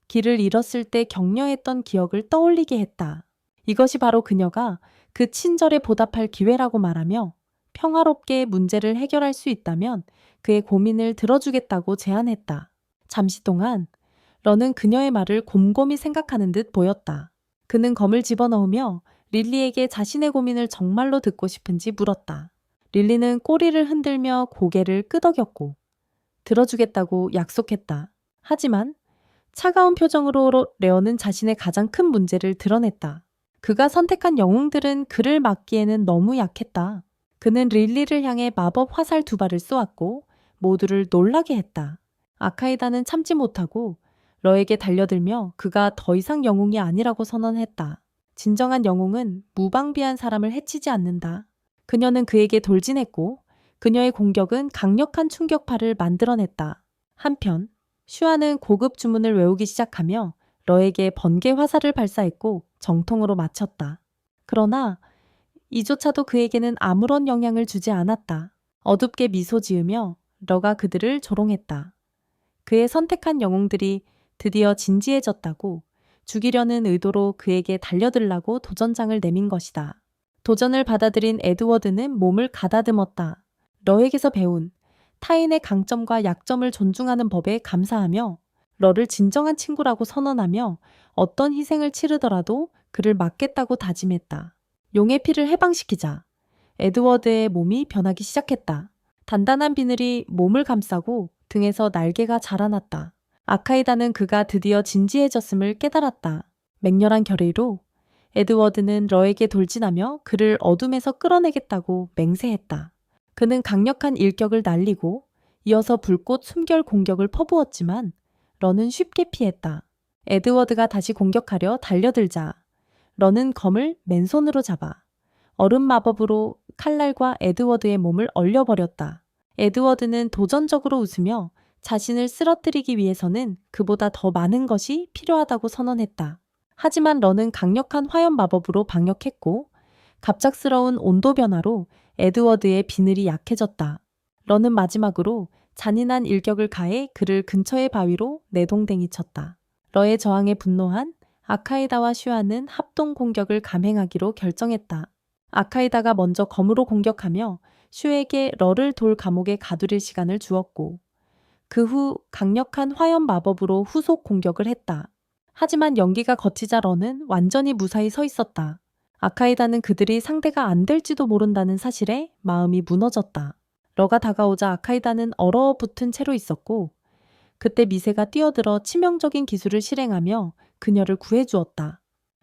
길을 잃었을 때 격려했던 기억을 떠올리게 했다. 이것이 바로 그녀가 그 친절에 보답할 기회라고 말하며 평화롭게 문제를 해결할 수 있다면 그의 고민을 들어주겠다고 제안했다. 잠시 동안 러는 그녀의 말을 곰곰이 생각하는 듯 보였다. 그는 검을 집어넣으며 릴리에게 자신의 고민을 정말로 듣고 싶은지 물었다. 릴리는 꼬리를 흔들며 고개를 끄덕였고 들어주겠다고 약속했다. 하지만 차가운 표정으로 레어는 자신의 가장 큰 문제를 드러냈다. 그가 선택한 영웅들은 그를 막기에는 너무 약했다. 그는 릴리를 향해 마법 화살 2발을 쏘았고 모두를 놀라게 했다. 아카이다는 참지 못하고 러에게 달려들며 그가 더 이상 영웅이 아니라고 선언했다. 진정한 영웅은 무방비한 사람을 해치지 않는다. 그녀는 그에게 돌진했고 그녀의 공격은 강력한 충격파를 만들어냈다. 한편 슈아는 고급 주문을 외우기 시작하며 러에게 번개 화살을 발사했고 정통으로 맞췄다. 그러나 이조차도 그에게는 아무런 영향을 주지 않았다. 어둡게 미소 지으며 러가 그들을 조롱했다. 그의 선택한 영웅들이 드디어 진지해졌다고 죽이려는 의도로 그에게 달려들라고 도전장을 내민 것이다. 도전을 받아들인 에드워드는 몸을 가다듬었다. 러에게서 배운 타인의 강점과 약점을 존중하는 법에 감사하며 러를 진정한 친구라고 선언하며 어떤 희생을 치르더라도 그를 막겠다고 다짐했다. 용의 피를 해방시키자 에드워드의 몸이 변하기 시작했다. 단단한 비늘이 몸을 감싸고 등에서 날개가 자라났다. 아카이다는 그가 드디어 진지해졌음을 깨달았다. 맹렬한 결의로 에드워드는 러에게 돌진하며 그를 어둠에서 끌어내겠다고 맹세했다. 그는 강력한 일격을 날리고 이어서 불꽃 숨결 공격을 퍼부었지만 러는 쉽게 피했다. 에드워드가 다시 공격하려 달려들자 러는 검을 맨손으로 잡아 얼음 마법으로 칼날과 에드워드의 몸을 얼려버렸다. 에드워드는 도전적으로 웃으며 자신을 쓰러뜨리기 위해서는 그보다 더 많은 것이 필요하다고 선언했다. 하지만 러는 강력한 화염 마법으로 방역했고 갑작스러운 온도 변화로 에드워드의 비늘이 약해졌다. 러는 마지막으로 잔인한 일격을 가해 그를 근처의 바위로 내동댕이 쳤다. 러의 저항에 분노한 아카이다와 슈아는 합동 공격을 감행하기로 결정했다. 아카이다가 먼저 검으로 공격하며 슈에게 러를 돌 감옥에 가두릴 시간을 주었고 그 후 강력한 화염 마법으로 후속 공격을 했다. 하지만 연기가 거치자 러는 완전히 무사히 서 있었다. 아카이다는 그들이 상대가 안 될지도 모른다는 사실에 마음이 무너졌다. 러가 다가오자 아카이다는 얼어붙은 채로 있었고 그때 미세가 뛰어들어 치명적인 기술을 실행하며 그녀를 구해주었다.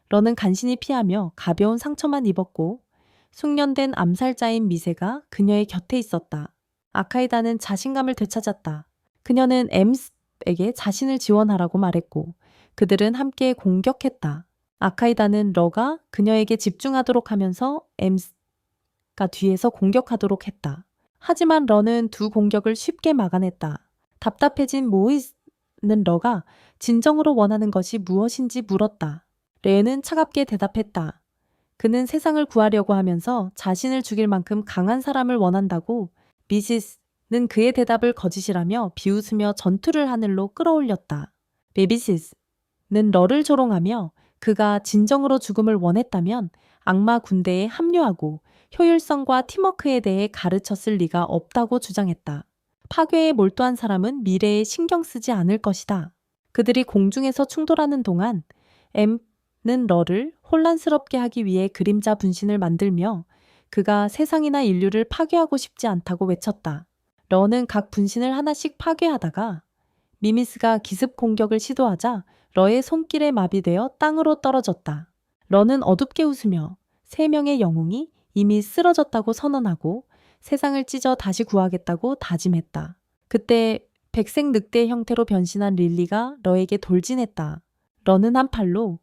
러는 간신히 피하며 가벼운 상처만 입었고 숙련된 암살자인 미세가 그녀의 곁에 있었다. 아카이다는 자신감을 되찾았다. 그녀는 엠스에게 자신을 지원하라고 말했고 그들은 함께 공격했다. 아카이다는 러가 그녀에게 집중하도록 하면서 엠스가 뒤에서 공격하도록 했다. 하지만 러는 두 공격을 쉽게 막아냈다. 답답해진 모이스는 러가 진정으로 원하는 것이 무엇인지 물었다. 레는 차갑게 대답했다. 그는 세상을 구하려고 하면서 자신을 죽일 만큼 강한 사람을 원한다고. 미시스는 그의 대답을 거짓이라며 비웃으며 전투를 하늘로 끌어올렸다. 메비시스는 러를 조롱하며 그가 진정으로 죽음을 원했다면 악마 군대에 합류하고 효율성과 팀워크에 대해 가르쳤을 리가 없다고 주장했다. 파괴에 몰두한 사람은 미래에 신경 쓰지 않을 것이다. 그들이 공중에서 충돌하는 동안 는 러를 혼란스럽게 하기 위해 그림자 분신을 만들며 그가 세상이나 인류를 파괴하고 싶지 않다고 외쳤다. 러는 각 분신을 하나씩 파괴하다가 미미스가 기습 공격을 시도하자 러의 손길에 마비되어 땅으로 떨어졌다. 러는 어둡게 웃으며 3명의 영웅이 이미 쓰러졌다고 선언하고 세상을 찢어 다시 구하겠다고 다짐했다. 그때 백색 늑대의 형태로 변신한 릴리가 러에게 돌진했다. 러는 한 팔로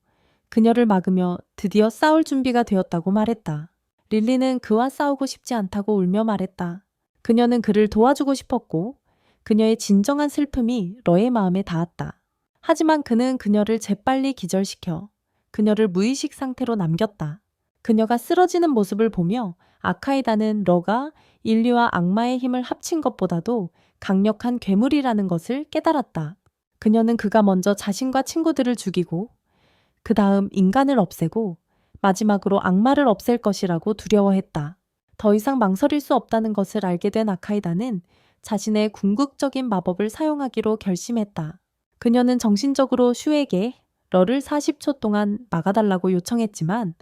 그녀를 막으며 드디어 싸울 준비가 되었다고 말했다. 릴리는 그와 싸우고 싶지 않다고 울며 말했다. 그녀는 그를 도와주고 싶었고 그녀의 진정한 슬픔이 러의 마음에 닿았다. 하지만 그는 그녀를 재빨리 기절시켜 그녀를 무의식 상태로 남겼다. 그녀가 쓰러지는 모습을 보며 아카이다는 러가 인류와 악마의 힘을 합친 것보다도 강력한 괴물이라는 것을 깨달았다. 그녀는 그가 먼저 자신과 친구들을 죽이고 그 다음 인간을 없애고 마지막으로 악마를 없앨 것이라고 두려워했다. 더 이상 망설일 수 없다는 것을 알게 된 아카이다는 자신의 궁극적인 마법을 사용하기로 결심했다. 그녀는 정신적으로 슈에게 러를 40초 동안 막아달라고 요청했지만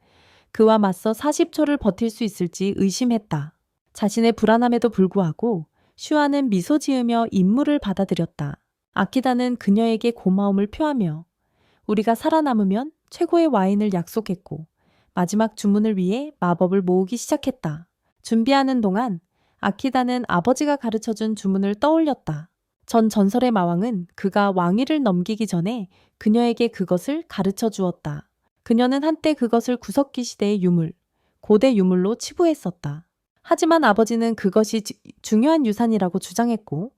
그와 맞서 40초를 버틸 수 있을지 의심했다. 자신의 불안함에도 불구하고 슈아는 미소 지으며 임무를 받아들였다. 아키다는 그녀에게 고마움을 표하며 우리가 살아남으면 최고의 와인을 약속했고 마지막 주문을 위해 마법을 모으기 시작했다. 준비하는 동안 아키다는 아버지가 가르쳐준 주문을 떠올렸다. 전 전설의 마왕은 그가 왕위를 넘기기 전에 그녀에게 그것을 가르쳐 주었다. 그녀는 한때 그것을 구석기 시대의 유물, 고대 유물로 치부했었다. 하지만 아버지는 그것이 중요한 유산이라고 주장했고,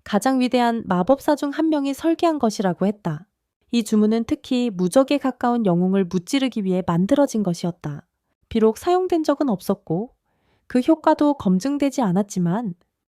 가장 위대한 마법사 중 한 명이 설계한 것이라고 했다. 이 주문은 특히 무적에 가까운 영웅을 무찌르기 위해 만들어진 것이었다. 비록 사용된 적은 없었고 그 효과도 검증되지 않았지만